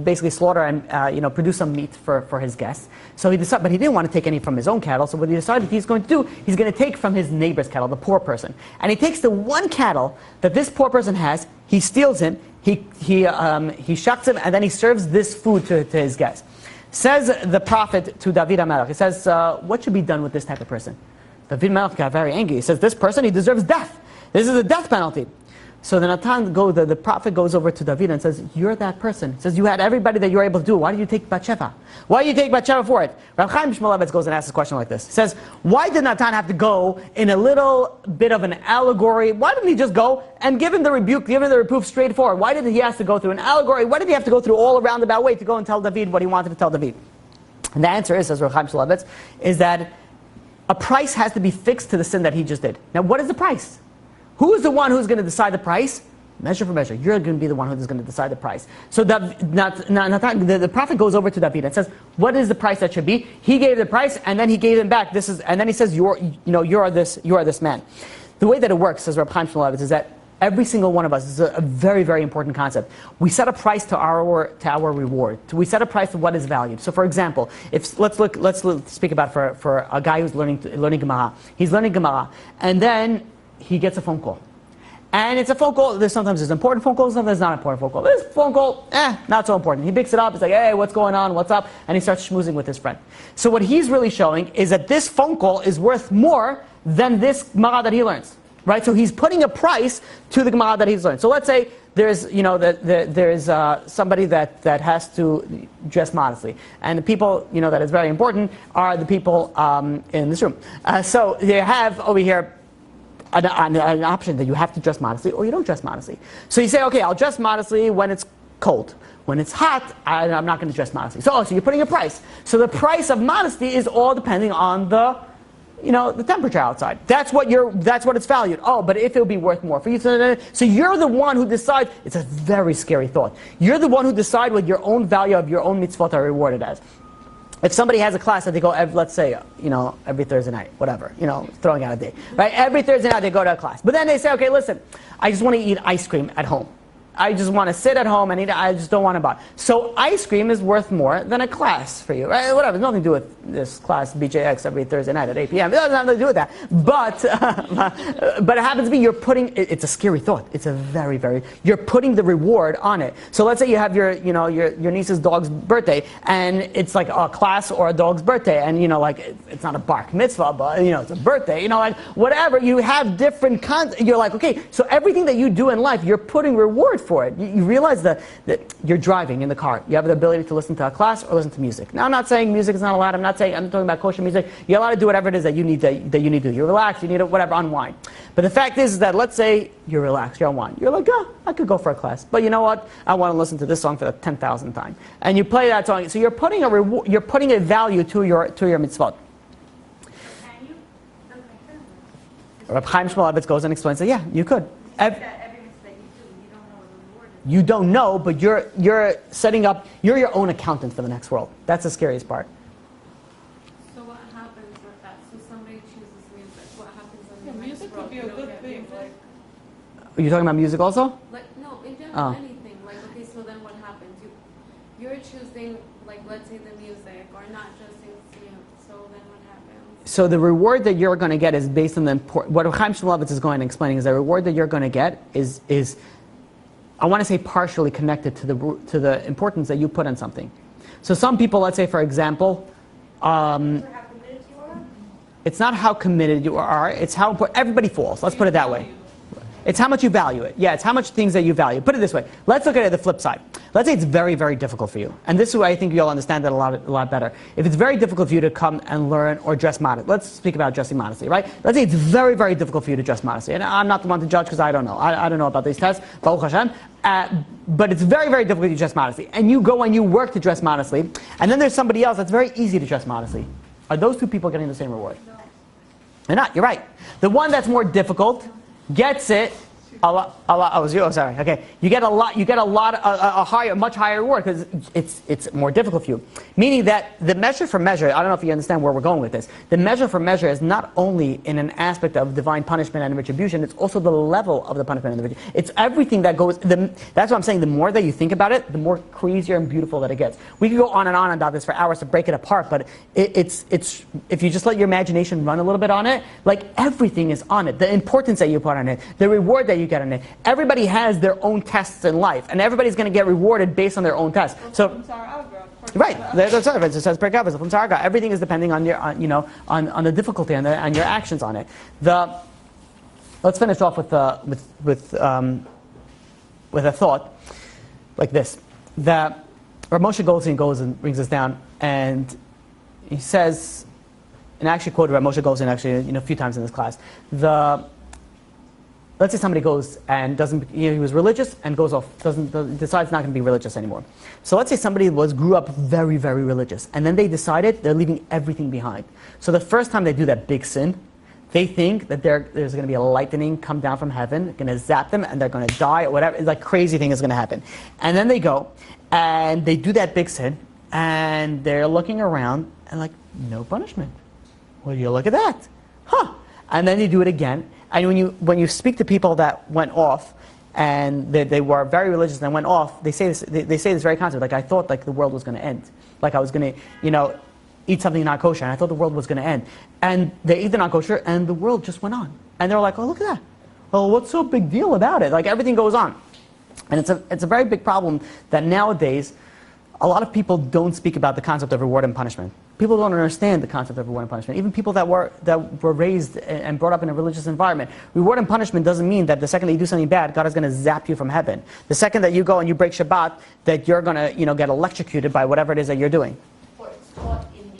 basically slaughter and produce some meat for his guests. So he decided, but he didn't want to take any from his own cattle. So what he decided he's going to do, he's going to take from his neighbor's cattle, the poor person, and he takes the one cattle that this poor person has. He steals him. He shucks him, and then he serves this food to his guests. Says the prophet to David HaMelech. He says, what should be done with this type of person? David HaMelech got very angry. He says, this person, he deserves death. This is a death penalty. So the prophet goes over to David and says, you're that person. He says, you had everybody that you were able to do. Why did you take Bathsheba? Why did you take Bathsheba for it? Reb Chaim Shmulevitz goes and asks a question like this. He says, why did Natan have to go in a little bit of an allegory? Why didn't he just go and give him the rebuke, give him the reproof straightforward? Why did he have to go through an allegory? Why did he have to go through all a roundabout way to go and tell David what he wanted to tell David? And the answer is, says Reb Chaim Shmulevitz, is that a price has to be fixed to the sin that he just did. Now, what is the price? Who is the one who's going to decide the price? Measure for measure. You're going to be the one who's going to decide the price. So the prophet goes over to David and says, what is the price that should be? He gave the price, and then he gave him back. And then he says, you are this man. The way that it works, says Reb Chaim Shmulevitz, is that every single one of us, is a very, very important concept. We set a price to our reward. We set a price to what is valued. So, for example, let's speak about for a guy who's learning Gemara. He's learning Gemara, and then he gets a phone call. And it's a phone call. Sometimes there's important phone calls, sometimes there's not important phone call. This phone call, not so important. He picks it up, he's like, hey, what's going on, what's up? And he starts schmoozing with his friend. So what he's really showing is that this phone call is worth more than this Gemara that he learns. Right? So he's putting a price to the Gemara that he's learned. So let's say there's somebody that has to dress modestly. And the people, that is very important are the people in this room. So you have over here an option that you have to dress modestly or you don't dress modestly. So you say, okay, I'll dress modestly when it's cold. When it's hot, I'm not going to dress modestly. So you're putting a price. So the price of modesty is all depending on the temperature outside. That's what it's valued. Oh, but if it would be worth more for you. So you're the one who decides. It's a very scary thought. You're the one who decides what your own value of your own mitzvot are rewarded as. If somebody has a class that they go, let's say, every Thursday night, whatever, throwing out a day, right? Every Thursday night they go to a class. But then they say, okay, listen, I just want to eat ice cream at home. I just want to sit at home and eat. I just don't want to buy. So ice cream is worth more than a class for you, right? Whatever. It's nothing to do with this class BJX every Thursday night at 8 p.m. It doesn't have nothing to do with that. But it happens to be it's a scary thought. It's a very, very. You're putting the reward on it. So let's say you have your niece's dog's birthday, and it's like a class or a dog's birthday, and it's not a bar mitzvah, but it's a birthday. Whatever. You have different kinds. You're like, okay, so everything that you do in life, you're putting reward for it. You realize that you're driving in the car. You have the ability to listen to a class or listen to music. Now, I'm not saying music is not allowed. I'm talking about kosher music. You're allowed to do whatever it is that you need to do. You're relaxed. You need to unwind. But the fact is that let's say you're relaxed, you're unwind. You're like, I could go for a class. But you know what? I want to listen to this song for the 10,000th time. And you play that song. So you're putting a reward. You're putting a value to your mitzvot. Reb Chaim Shmulevitz goes and explains that you could. You don't know, but you're setting up. You're your own accountant for the next world. That's the scariest part. So what happens with that? So somebody chooses music. What happens in the next music world? would be a good thing. Are you talking about music also? No, in general, anything. Okay, so then what happens? You're choosing, let's say the music, or not just you. So then what happens? So the reward that you're going to get is based on what Chaim Shmulevitz is going and explaining is the reward that you're going to get is I want to say partially connected to the importance that you put on something. So some people, let's say for example, it's not how committed you are, it's how important. Everybody falls. Let's put it that way. It's how much you value it. Yeah, it's how much things that you value. Put it this way. Let's look at it the flip side. Let's say it's very, very difficult for you. And this is why I think you'll understand that a lot better. If it's very difficult for you to come and learn or dress modestly. Let's speak about dressing modestly, right? Let's say it's very, very difficult for you to dress modestly. And I'm not the one to judge because I don't know. I don't know about these tests. Baruch Hashem. But it's very, very difficult to dress modestly. And you go and you work to dress modestly. And then there's somebody else that's very easy to dress modestly. Are those two people getting the same reward? No. They're not. You're right. The one that's more difficult gets it a lot. Oh, it was you. Oh, sorry. Okay, you get a lot. You get a much higher reward because it's more difficult for you. Meaning that the measure for measure. I don't know if you understand where we're going with this. The measure for measure is not only in an aspect of divine punishment and retribution. It's also the level of the punishment and the retribution. It's everything that goes. That's what I'm saying. The more that you think about it, the more crazier and beautiful that it gets. We could go on and on about this for hours to break it apart. But it's if you just let your imagination run a little bit on it, everything is on it. The importance that you put on it, the reward that you get on it. Everybody has their own tests in life, and everybody's going to get rewarded based on their own tests. So, right, that's right. It says everything is depending on your, on the difficulty and your actions on it. Let's finish off with a thought like this: that Rav Moshe Goldstein goes and brings us down, and he says, and I actually quoted Rav Moshe Goldstein a few times in this class. Let's say somebody goes and doesn't, he was religious and goes off, decides not going to be religious anymore. So let's say somebody grew up very, very religious, and then they decided they're leaving everything behind. So the first time they do that big sin, they think that there's going to be a lightning come down from heaven, going to zap them, and they're going to die or whatever. It's like crazy thing is going to happen. And then they go and they do that big sin, and they're looking around and no punishment. Well, you look at that, and then they do it again. And when you speak to people that went off, and they were very religious and went off, they say this very concept. I thought the world was going to end. I was going to, eat something not kosher, and I thought the world was going to end. And they ate the not kosher, and the world just went on. And they were like, oh, look at that. Well, what's so big deal about it? Everything goes on. And it's a very big problem that nowadays a lot of people don't speak about the concept of reward and punishment. People don't understand the concept of reward and punishment. Even people that were raised and brought up in a religious environment. Reward and punishment doesn't mean that the second that you do something bad, God is going to zap you from heaven. The second that you go and you break Shabbat, that you're going to get electrocuted by whatever it is that you're doing. Or it's taught in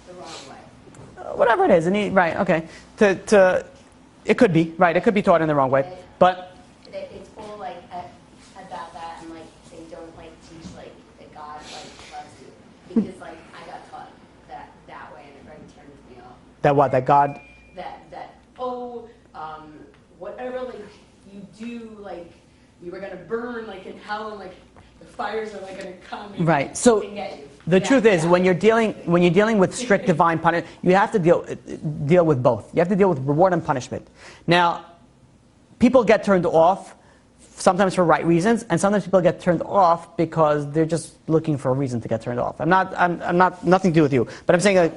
the wrong way. Whatever it is, right? Okay. It could be right. It could be taught in the wrong way, but it's all about that, and because like I got taught that way, and it really turned me off. That what? That God? Whatever like you do, like you were gonna burn like in hell, and like the fires are like gonna come and, Right. So and get you. the truth is, when you're dealing with strict divine punishment, you have to deal with both. You have to deal with reward and punishment. Now, people get turned off sometimes for right reasons, and sometimes people get turned off because they're just looking for a reason to get turned off. I'm not nothing to do with you, but I'm saying like.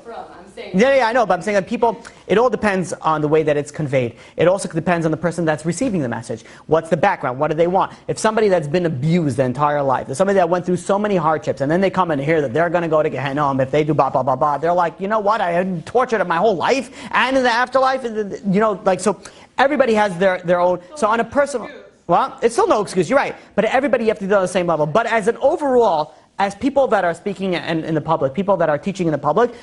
Yeah, I know, but I'm saying that people, it all depends on the way that it's conveyed. It also depends on the person that's receiving the message. What's the background? What do they want? If somebody that's been abused their entire life, if somebody that went through so many hardships, and then they come and hear that they're going to go to Gehenna if they do blah, blah, blah, blah, they're like, you know what, I had tortured my whole life, and in the afterlife, you know, like, so everybody has their own, so on a personal, well, it's still no excuse, you're right, but everybody you have to do on the same level. But as an overall, as people that are speaking in the public, people that are teaching in the public,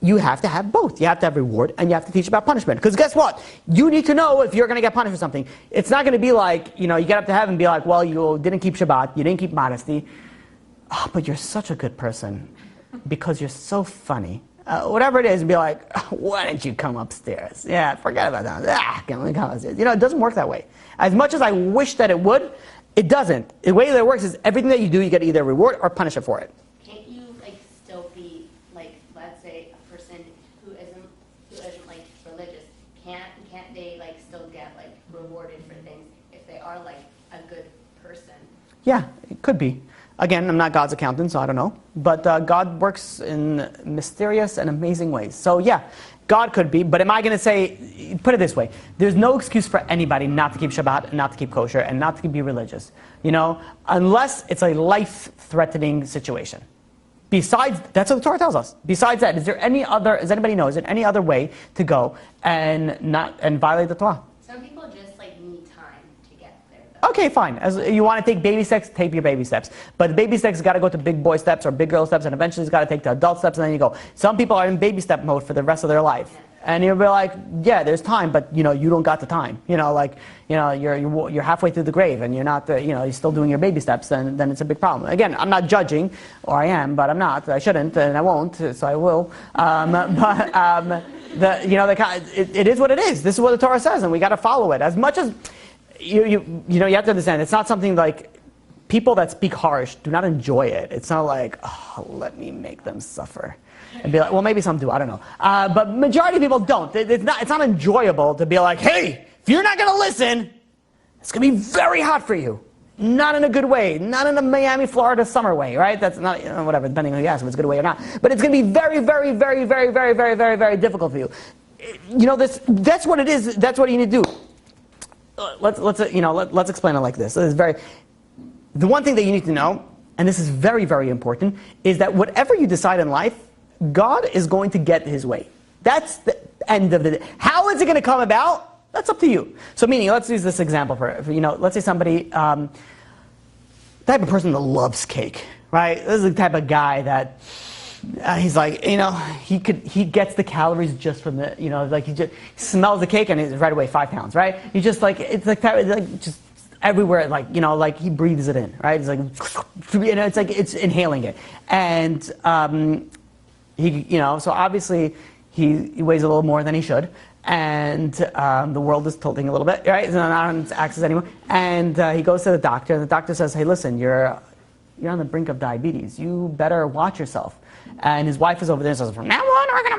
you have to have both. You have to have reward and you have to teach about punishment. Because guess what? You need to know if you're going to get punished for something. It's not going to be like, you know, you get up to heaven and be like, well, you didn't keep Shabbat, you didn't keep modesty. Oh, but you're such a good person because you're so funny. Whatever it is, be like, why didn't you come upstairs? Yeah, forget about that. Come upstairs. You know, it doesn't work that way. As much as I wish that it would, it doesn't. The way that it works is everything that you do, you get either reward or punishment for it. Can't you like still be like, let's say a person who isn't like religious, can't they like still get like rewarded for things if they are like a good person? Yeah, it could be. Again, I'm not God's accountant, so I don't know. But God works in mysterious and amazing ways. So yeah, God could be. But am I going to say, put it this way, there's no excuse for anybody not to keep Shabbat, and not to keep kosher, and not to be religious. You know, unless it's a life-threatening situation. Besides, that's what the Torah tells us. Besides that, does anybody know, is there any other way to go and violate the Torah? Some people just like need time to get there, though. Okay, fine. As you want to take baby steps, take your baby steps. But the baby steps got to go to big boy steps or big girl steps, and eventually it's got to take to adult steps, and then you go. Some people are in baby step mode for the rest of their life. Yeah. And you'll be like, yeah, there's time, but you know, you don't got the time. You know, like, you know, you're halfway through the grave, and you're not, you know, you're still doing your baby steps. Then it's a big problem. Again, I'm not judging, or I am, but I'm not. I shouldn't, and I won't, so I will. It is what it is. This is what the Torah says, and we got to follow it. As much as you have to understand, it's not something like people that speak harsh do not enjoy it. It's not like, oh, let me make them suffer. And be like, well, maybe some do, I don't know. But majority of people don't. It's not enjoyable to be like, hey, if you're not going to listen, it's going to be very hot for you. Not in a good way. Not in a Miami, Florida summer way, right? That's not, you know, whatever, depending on who you ask if it's a good way or not. But it's going to be very, very, very, very, very, very, very, very difficult for you. You know, that's what it is. That's what you need to do. Let's explain it like this. The one thing that you need to know, and this is very, very important, is that whatever you decide in life, God is going to get his way. That's the end of the day. How is it going to come about? That's up to you. So meaning, let's use this example for let's say somebody, type of person that loves cake, right? This is the type of guy that he's like, he gets the calories just from the, like he smells the cake and he's right away 5 pounds, right? He just like, it's like just everywhere, like he breathes it in, right? It's like, it's like it's inhaling it. And so obviously he weighs a little more than he should, and the world is tilting a little bit, right? It's not on its axis anymore. And he goes to the doctor, and the doctor says, hey, listen, you're on the brink of diabetes. You better watch yourself. And his wife is over there and says, from now on, we're going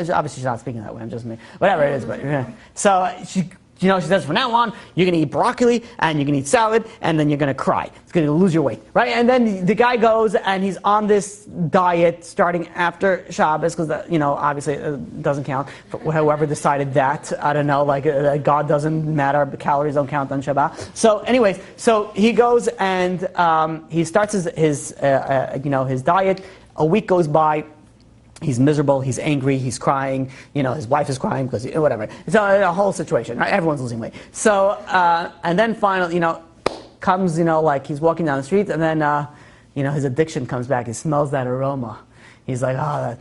to... Obviously, she's not speaking that way. I'm just... Whatever it is. But so she says, from now on, you're going to eat broccoli, and you're going to eat salad, and then you're going to cry. It's going to lose your weight, right? And then the guy goes, and he's on this diet starting after Shabbos, because, obviously it doesn't count for whoever decided that. I don't know, God doesn't matter, but calories don't count on Shabbat. So anyways, so he goes, and he starts his diet. A week goes by. He's miserable, he's angry, he's crying, his wife is crying because, whatever. It's a whole situation, right? Everyone's losing weight. So, and then finally, comes, he's walking down the street, and then, his addiction comes back. He smells that aroma. He's like, oh,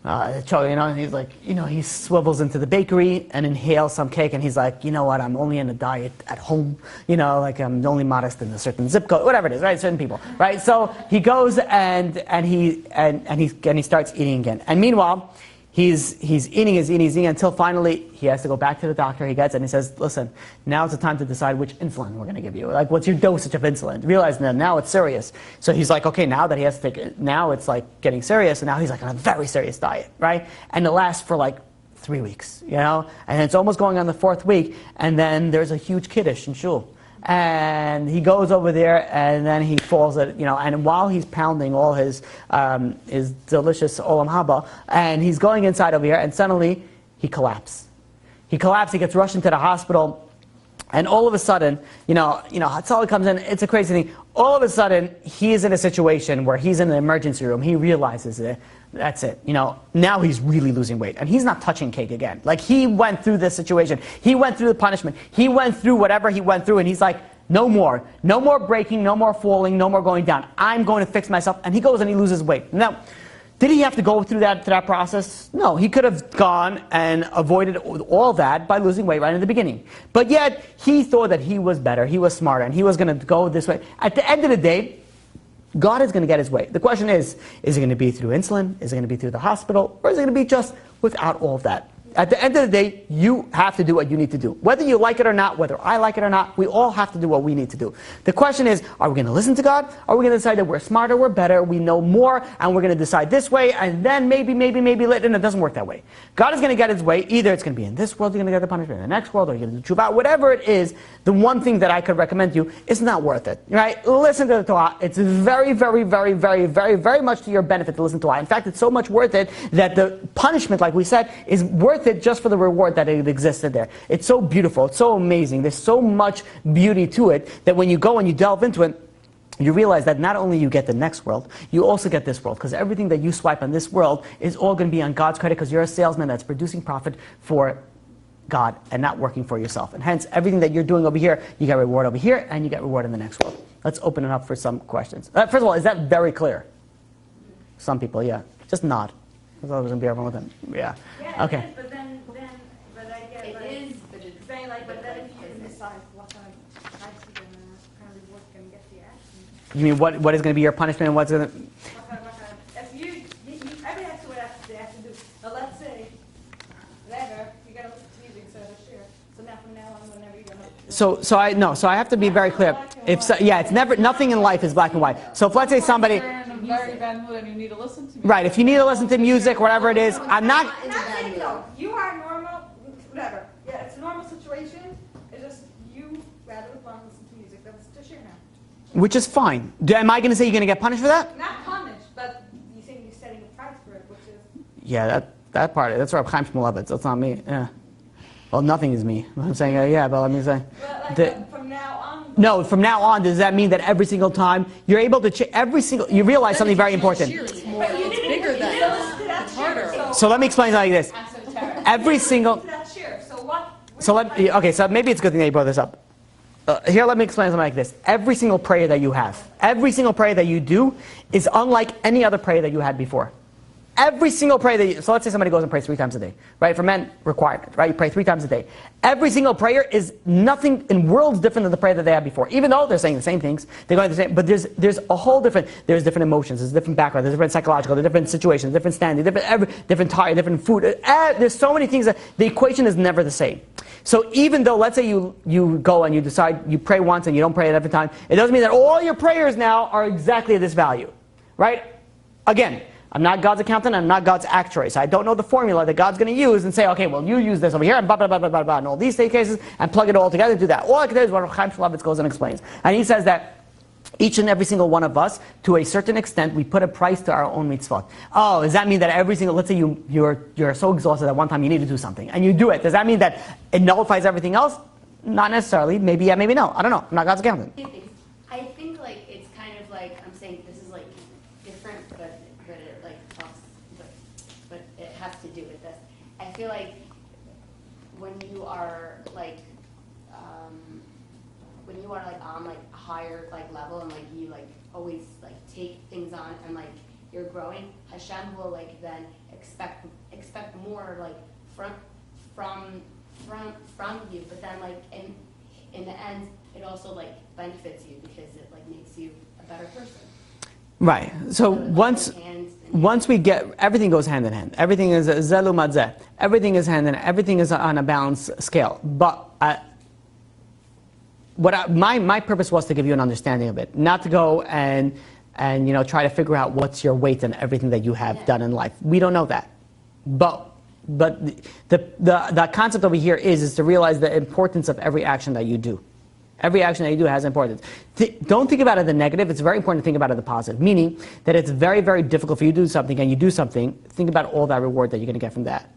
And he's like, he swivels into the bakery and inhales some cake, and he's like, you know what, I'm only in a diet at home, like I'm only modest in a certain zip code, whatever it is, right? Certain people, right? So he goes and he starts eating again. And meanwhile, he's eating until finally he has to go back to the doctor. He gets it and he says, listen, now it's the time to decide which insulin we're going to give you. Like, what's your dosage of insulin? Realizing that now it's serious. So he's like, okay, now that he has to take it, now it's like getting serious, and now he's like on a very serious diet, right? And it lasts for like 3 weeks, and it's almost going on the 4th week, and then there's a huge kiddush in shul. And he goes over there, and then he falls at, and while he's pounding all his delicious olam haba, and he's going inside over here, and suddenly he collapses. He gets rushed into the hospital, and all of a sudden, Hatzalah comes in, it's a crazy thing. All of a sudden, he's in a situation where he's in the emergency room, he realizes it. That's it. Now he's really losing weight. And he's not touching cake again. Like, he went through this situation. He went through the punishment. He went through whatever he went through, and he's like, no more. No more breaking, no more falling, no more going down. I'm going to fix myself. And he goes and he loses weight. Now, did he have to go through that process? No. He could have gone and avoided all that by losing weight right in the beginning. But yet, he thought that he was better, he was smarter, and he was going to go this way. At the end of the day, God is going to get his way. The question is it going to be through insulin? Is it going to be through the hospital? Or is it going to be just without all of that? At the end of the day, you have to do what you need to do. Whether you like it or not, whether I like it or not, we all have to do what we need to do. The question is, are we going to listen to God? Are we going to decide that we're smarter, we're better, we know more, and we're going to decide this way, and then maybe later, and it doesn't work that way. God is going to get his way. Either it's going to be in this world, you're going to get the punishment, in the next world, or you're going to do tshuva. Whatever it is, the one thing that I could recommend to you is not worth it. Right? Listen to the Torah. It's very, very, very, very, very, very much to your benefit to listen to Torah. In fact, it's so much worth it that the punishment, like we said, is worth it just for the reward that it existed there. It's so beautiful. It's so amazing. There's so much beauty to it that when you go and you delve into it, you realize that not only you get the next world, you also get this world. Because everything that you swipe on this world is all going to be on God's credit, because you're a salesman that's producing profit for God and not working for yourself. And hence, everything that you're doing over here, you get reward over here, and you get reward in the next world. Let's open it up for some questions. First of all, is that very clear? Some people, yeah. Just nod. I thought I was going to be everyone with them. Yeah. Yeah, Okay. it is, but I get It like, is, but it's saying like, but then if you business. decide what kind of types you're gonna kind of work and get the action. You mean what is going to be your punishment and what's going to... If everybody has to do what they have to do. Now let's say, whatever, you gotta listen to music, so that's sure. So now from now on, whenever you're gonna. So I have to be very clear. It's never, nothing in life is black and white. So if let's say somebody... You're in a very bad mood and you need to listen to music. Right, if you need to listen to music, whatever it is, I'm not... I'm not saying no. You are normal, whatever. Yeah, it's a normal situation. It's just you rather want to listen to music. That's to share now. Which is fine. Am I going to say you're going to get punished for that? Not punished, but you think you're setting a price for it, which is. Yeah, that part, that's Reb Chaim Shmulevitz. That's not me. Yeah. Well, nothing is me. I'm saying, yeah, but let me say... Well, like from now on. No, from now on, does that mean that every single time you're able to you realize something very important? It's bigger than that. It's harder. So let me explain it like this. Every single... So maybe it's a good thing that you brought this up. Here, let me explain something like this. Every single prayer that you have, every single prayer that you do is unlike any other prayer that you had before. Every single prayer so let's say somebody goes and prays 3 times a day, right? For men, requirement, right? You pray 3 times a day. Every single prayer is nothing in worlds different than the prayer that they had before. Even though they're saying the same things, they're going the same, but there's a whole different, there's different emotions, there's different background, there's different psychological, there's different situations, different standing, different tire, different food. There's so many things that the equation is never the same. So even though, let's say you go and you decide, you pray once and you don't pray it every time, it doesn't mean that all your prayers now are exactly this value, right? Again, I'm not God's accountant, I'm not God's actuary, so I don't know the formula that God's going to use and say, okay, well, you use this over here, and blah, blah, blah, blah, blah, blah, and all these cases, and plug it all together and do that. All I can do is what Chaim Shmulevitz goes and explains. And he says that each and every single one of us, to a certain extent, we put a price to our own mitzvot. Oh, does that mean that every single, let's say you're so exhausted that one time you need to do something, and you do it. Does that mean that it nullifies everything else? Not necessarily. Maybe yeah, maybe no. I don't know. I'm not God's accountant. I think like it's kind of like I'm saying this is like different, but it like talks, but it has to do with this. I feel like when you are like on like a higher like level and like you like always like take things on and like you're growing, Hashem will like then expect more like from you. But then like in the end, it also like benefits you because it like makes you a better person. Right. So once we get, everything goes hand in hand. Everything is zelu madzeh. Everything is hand in hand. Everything is on a balanced scale. But my purpose was to give you an understanding of it, not to go and try to figure out what's your weight in everything that you have done in life. We don't know that. But the concept over here is to realize the importance of every action that you do. Every action that you do has importance. Don't think about it the negative. It's very important to think about it the positive. Meaning that it's very, very difficult for you to do something and you do something. Think about all that reward that you're going to get from that.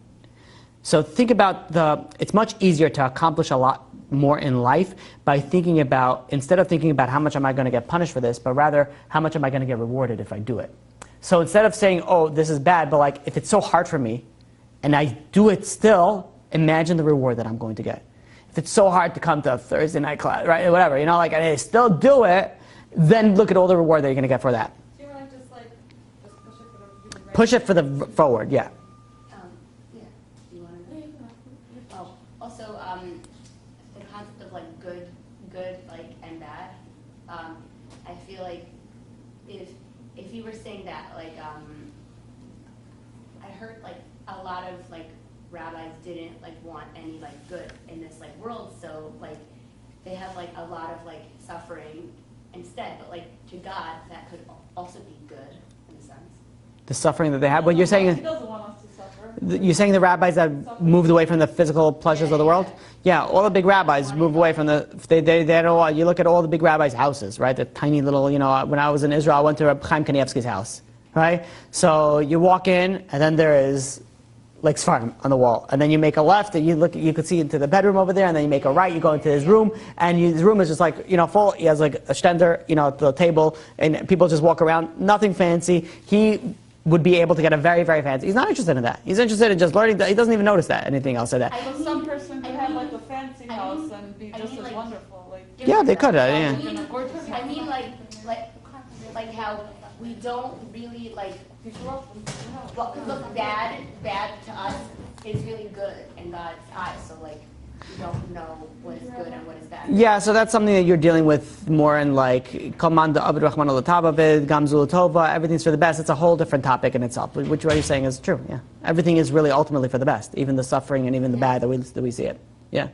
So think about it's much easier to accomplish a lot more in life by thinking about, instead of thinking about how much am I going to get punished for this, but rather how much am I going to get rewarded if I do it. So instead of saying, oh, this is bad, but like if it's so hard for me and I do it still, imagine the reward that I'm going to get. If it's so hard to come to a Thursday night class, right, whatever, and I still do it, then look at all the reward that you're going to get for that. Do you want to just Push it for the forward, yeah. Yeah. Do you want to? Oh, also, the concept of like good, like and bad. I feel like if you were saying that, like, I heard like a lot of like rabbis didn't like want any like good in this like world, so like they have like a lot of like suffering instead. But like to God, that could also be good in a sense. The suffering that they have. But you're saying He doesn't want us to suffer. you're saying the rabbis that moved away from the physical pleasures of the world. Yeah, all the big rabbis moved away from the. They don't want. You look at all the big rabbis' houses, right? The tiny little. When I was in Israel, I went to Chaim Kanievsky's house, right? So you walk in, and then there is like Sfarim on the wall, and then you make a left, and you could see into the bedroom over there, and then you make a right, you go into his room, and his room is just like full. He has like a stender, the table, and people just walk around, nothing fancy. He would be able to get a very, very fancy. He's not interested in that. He's interested in just learning. He doesn't even notice that anything else like that. But some person could have like a fancy house and be just as wonderful. Like Yeah, they could. Yeah. I mean, like how we don't really like what look bad to us is really good in God's eyes. So like we don't know what is good and what is bad. Yeah, so that's something that you're dealing with more in like Komanda Abid Rahman al-Tabavid, Gamzul Tova, everything's for the best. It's a whole different topic in itself, which what you're saying is true. Yeah, everything is really ultimately for the best, even the suffering and even the bad that we see it. Yeah,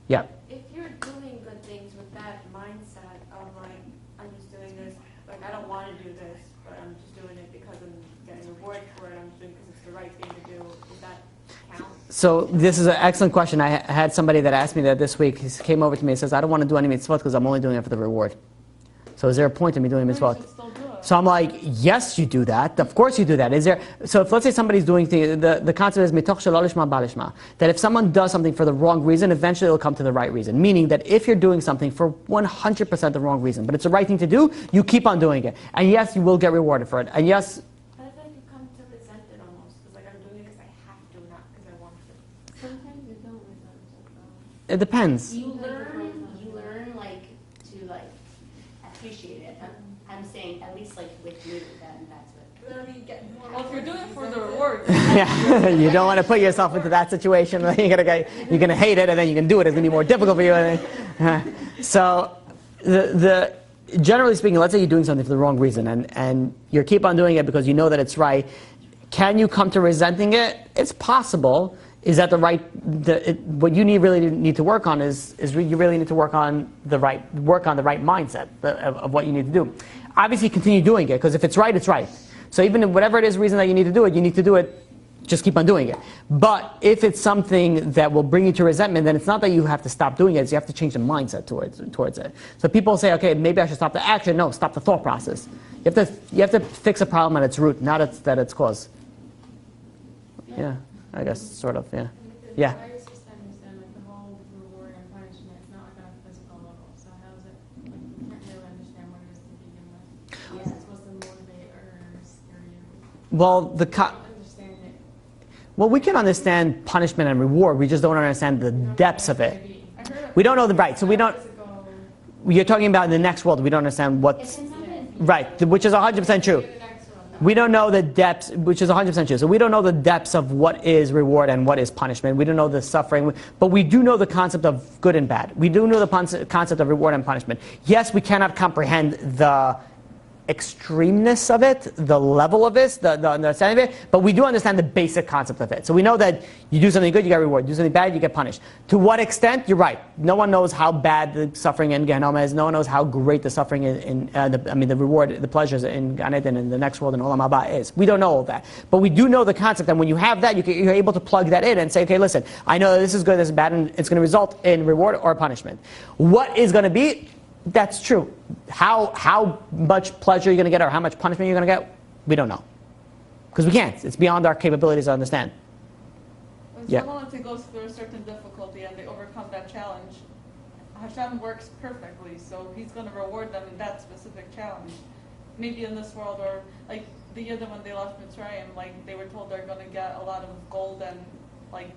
yeah. If you're doing good things with that mindset of like, I'm just doing this, like I don't want to do this, but I'm just doing it because I'm getting a reward for it. I'm doing it because it's the right thing to do. Does that count? So this is an excellent question. I had somebody that asked me that this week. He came over to me and says, I don't want to do any mitzvot because I'm only doing it for the reward. So is there a point in me doing mitzvot? So I'm like, yes, you do that. Of course you do that. Is there? So if let's say somebody's doing things, the concept is mitoch shelo lishma balishma, that if someone does something for the wrong reason, eventually it'll come to the right reason. Meaning that if you're doing something for 100% the wrong reason, but it's the right thing to do, you keep on doing it. And yes, you will get rewarded for it. And yes. But I feel like you come to resent it almost, because like I'm doing it because I have to, not because I want to. Sometimes you don't resent it though. It depends. You learn like to like appreciate it. I'm saying at least like with you, that's what. But I mean, get more. Well, if you're doing it for the reward, Yeah, you don't want to put yourself into that situation. You're gonna hate it, and then you can do it. It's gonna be more difficult for you. So, generally speaking, let's say you're doing something for the wrong reason, and you keep on doing it because you know that it's right. Can you come to resenting it? It's possible. Is that the right? What you really need to work on is you really need to work on the right mindset of what you need to do. Obviously, continue doing it because if it's right, it's right. So even if whatever it is reason that you need to do it. Just keep on doing it. But if it's something that will bring you to resentment, then it's not that you have to stop doing it. It's you have to change the mindset towards it. So people say, okay, maybe I should stop the action. No, stop the thought process. You have to fix a problem at its root, not at its cause. Yeah. I guess, sort of, yeah. Yeah. I just understand like the whole reward and punishment. It's not like on a physical level. So how is it? Like you can't really understand what it is to begin with. How is it supposed to motivate or scare you? Well, Understand it. well, we can understand punishment and reward. We just don't understand the depths of it. We don't know the right. So we don't. You're talking about in the next world. We don't understand what's right, which is 100% true. We don't know the depths, which is 100% true. So we don't know the depths of what is reward and what is punishment. We don't know the suffering, but we do know the concept of good and bad. We do know the concept of reward and punishment. Yes, we cannot comprehend the extremeness of it, the level of it, the understanding of it, but we do understand the basic concept of it. So we know that you do something good, you get reward. Do something bad, you get punished. To what extent? You're right. No one knows how bad the suffering in Gehenna is. No one knows how great the suffering the reward, the pleasures in Gan Eden and the next world in Olam Haba is. We don't know all that. But we do know the concept, and when you have that, you're able to plug that in and say, okay, listen, I know this is good, this is bad, and it's going to result in reward or punishment. What is going to be? That's true. How much pleasure you're going to get or how much punishment you're going to get, we don't know. Because we can't. It's beyond our capabilities to understand. When Yeah. someone, let's say, goes through a certain difficulty and they overcome that challenge, Hashem works perfectly, so He's going to reward them in that specific challenge. Maybe in this world, or like the Yidden when they left Mitzrayim, like they were told they're going to get a lot of gold and like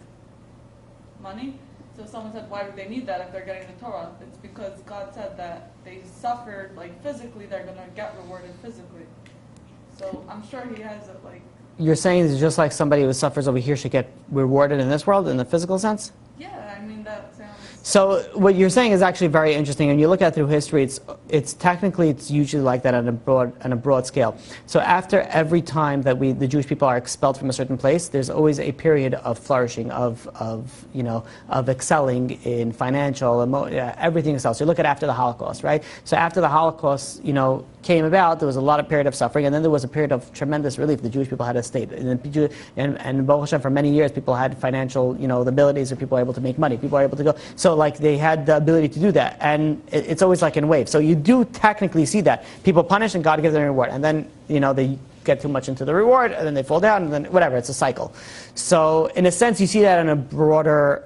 money. So someone said, why would they need that if they're getting the Torah? It's because God said that they suffered, like physically, they're going to get rewarded physically. So I'm sure He has it like... You're saying it's just like somebody who suffers over here should get rewarded in this world in the physical sense? Yeah, I mean, that sounds... So what you're saying is actually very interesting, and you look at it through history. It's technically it's usually like that on a broad scale. So after every time that the Jewish people are expelled from a certain place, there's always a period of flourishing, of excelling in financial, everything else. So you look at after the Holocaust, right? So after the Holocaust, came about, there was a lot of period of suffering, and then there was a period of tremendous relief. The Jewish people had a state, and Baruch Hashem, for many years, people had financial, the abilities, or people were able to make money. People were able to go. So like they had the ability to do that, and it's always like in waves. So you do technically see that people punish and God gives them a reward, and then they get too much into the reward, and then they fall down, and then whatever. It's a cycle. So in a sense, you see that in a broader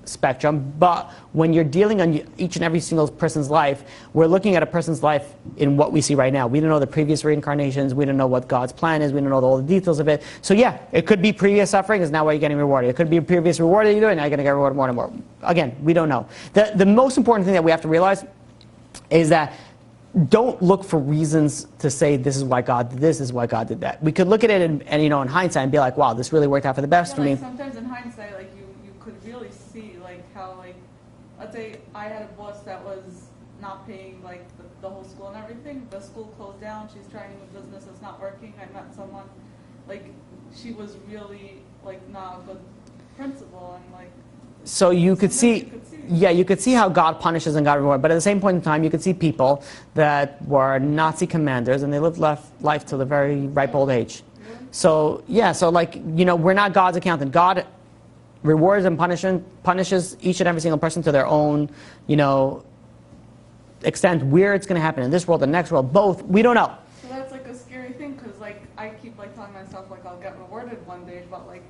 spectrum, but when you're dealing on each and every single person's life, we're looking at a person's life in what we see right now. We don't know the previous reincarnations. We don't know what God's plan is. We don't know all the details of it. So yeah, it could be previous suffering is now why you're getting rewarded. It could be a previous reward that you're doing, now you're going to get rewarded more and more. Again, we don't know. The most important thing that we have to realize is that don't look for reasons to say this is why God did this is why God did that. We could look at it and in hindsight and be like, wow, this really worked out for the best for me. Sometimes in hindsight, like you could really see like how like, let's say I had a boss that was not paying like the whole school and everything. The school closed down. She's trying a business that's not working. I met someone, like she was really like not a good principal and like. So you could see, you could see how God punishes and God rewards. But at the same point in time, you could see people that were Nazi commanders and they lived life till the very ripe old age. So yeah, so like we're not God's accountant. God rewards and punishes each and every single person to their own, extent. Where it's going to happen in this world, the next world, both, we don't know. So that's like a scary thing because like I keep like telling myself like I'll get rewarded one day, but like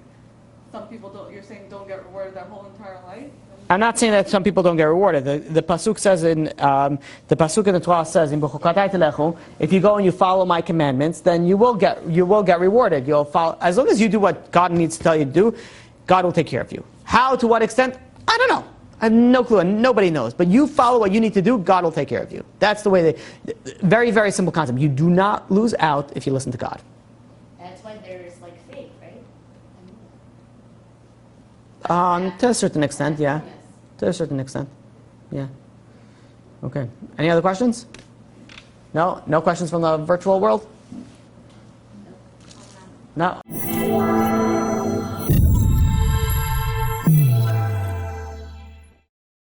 some people don't. You're saying don't get rewarded their whole entire life. I'm not saying that some people don't get rewarded. The pasuk says in the pasuk in the Torah says in B'chukatai telechu, if you go and you follow my commandments, then you will get rewarded. You'll follow as long as you do what God needs to tell you to do. God will take care of you. How, to what extent? I don't know. I have no clue, and nobody knows. But you follow what you need to do, God will take care of you. That's the way very, very simple concept. You do not lose out if you listen to God. That's why there's like faith, right? To a certain extent, yeah. To a certain extent, yeah. Okay. Any other questions? No? No questions from the virtual world? No?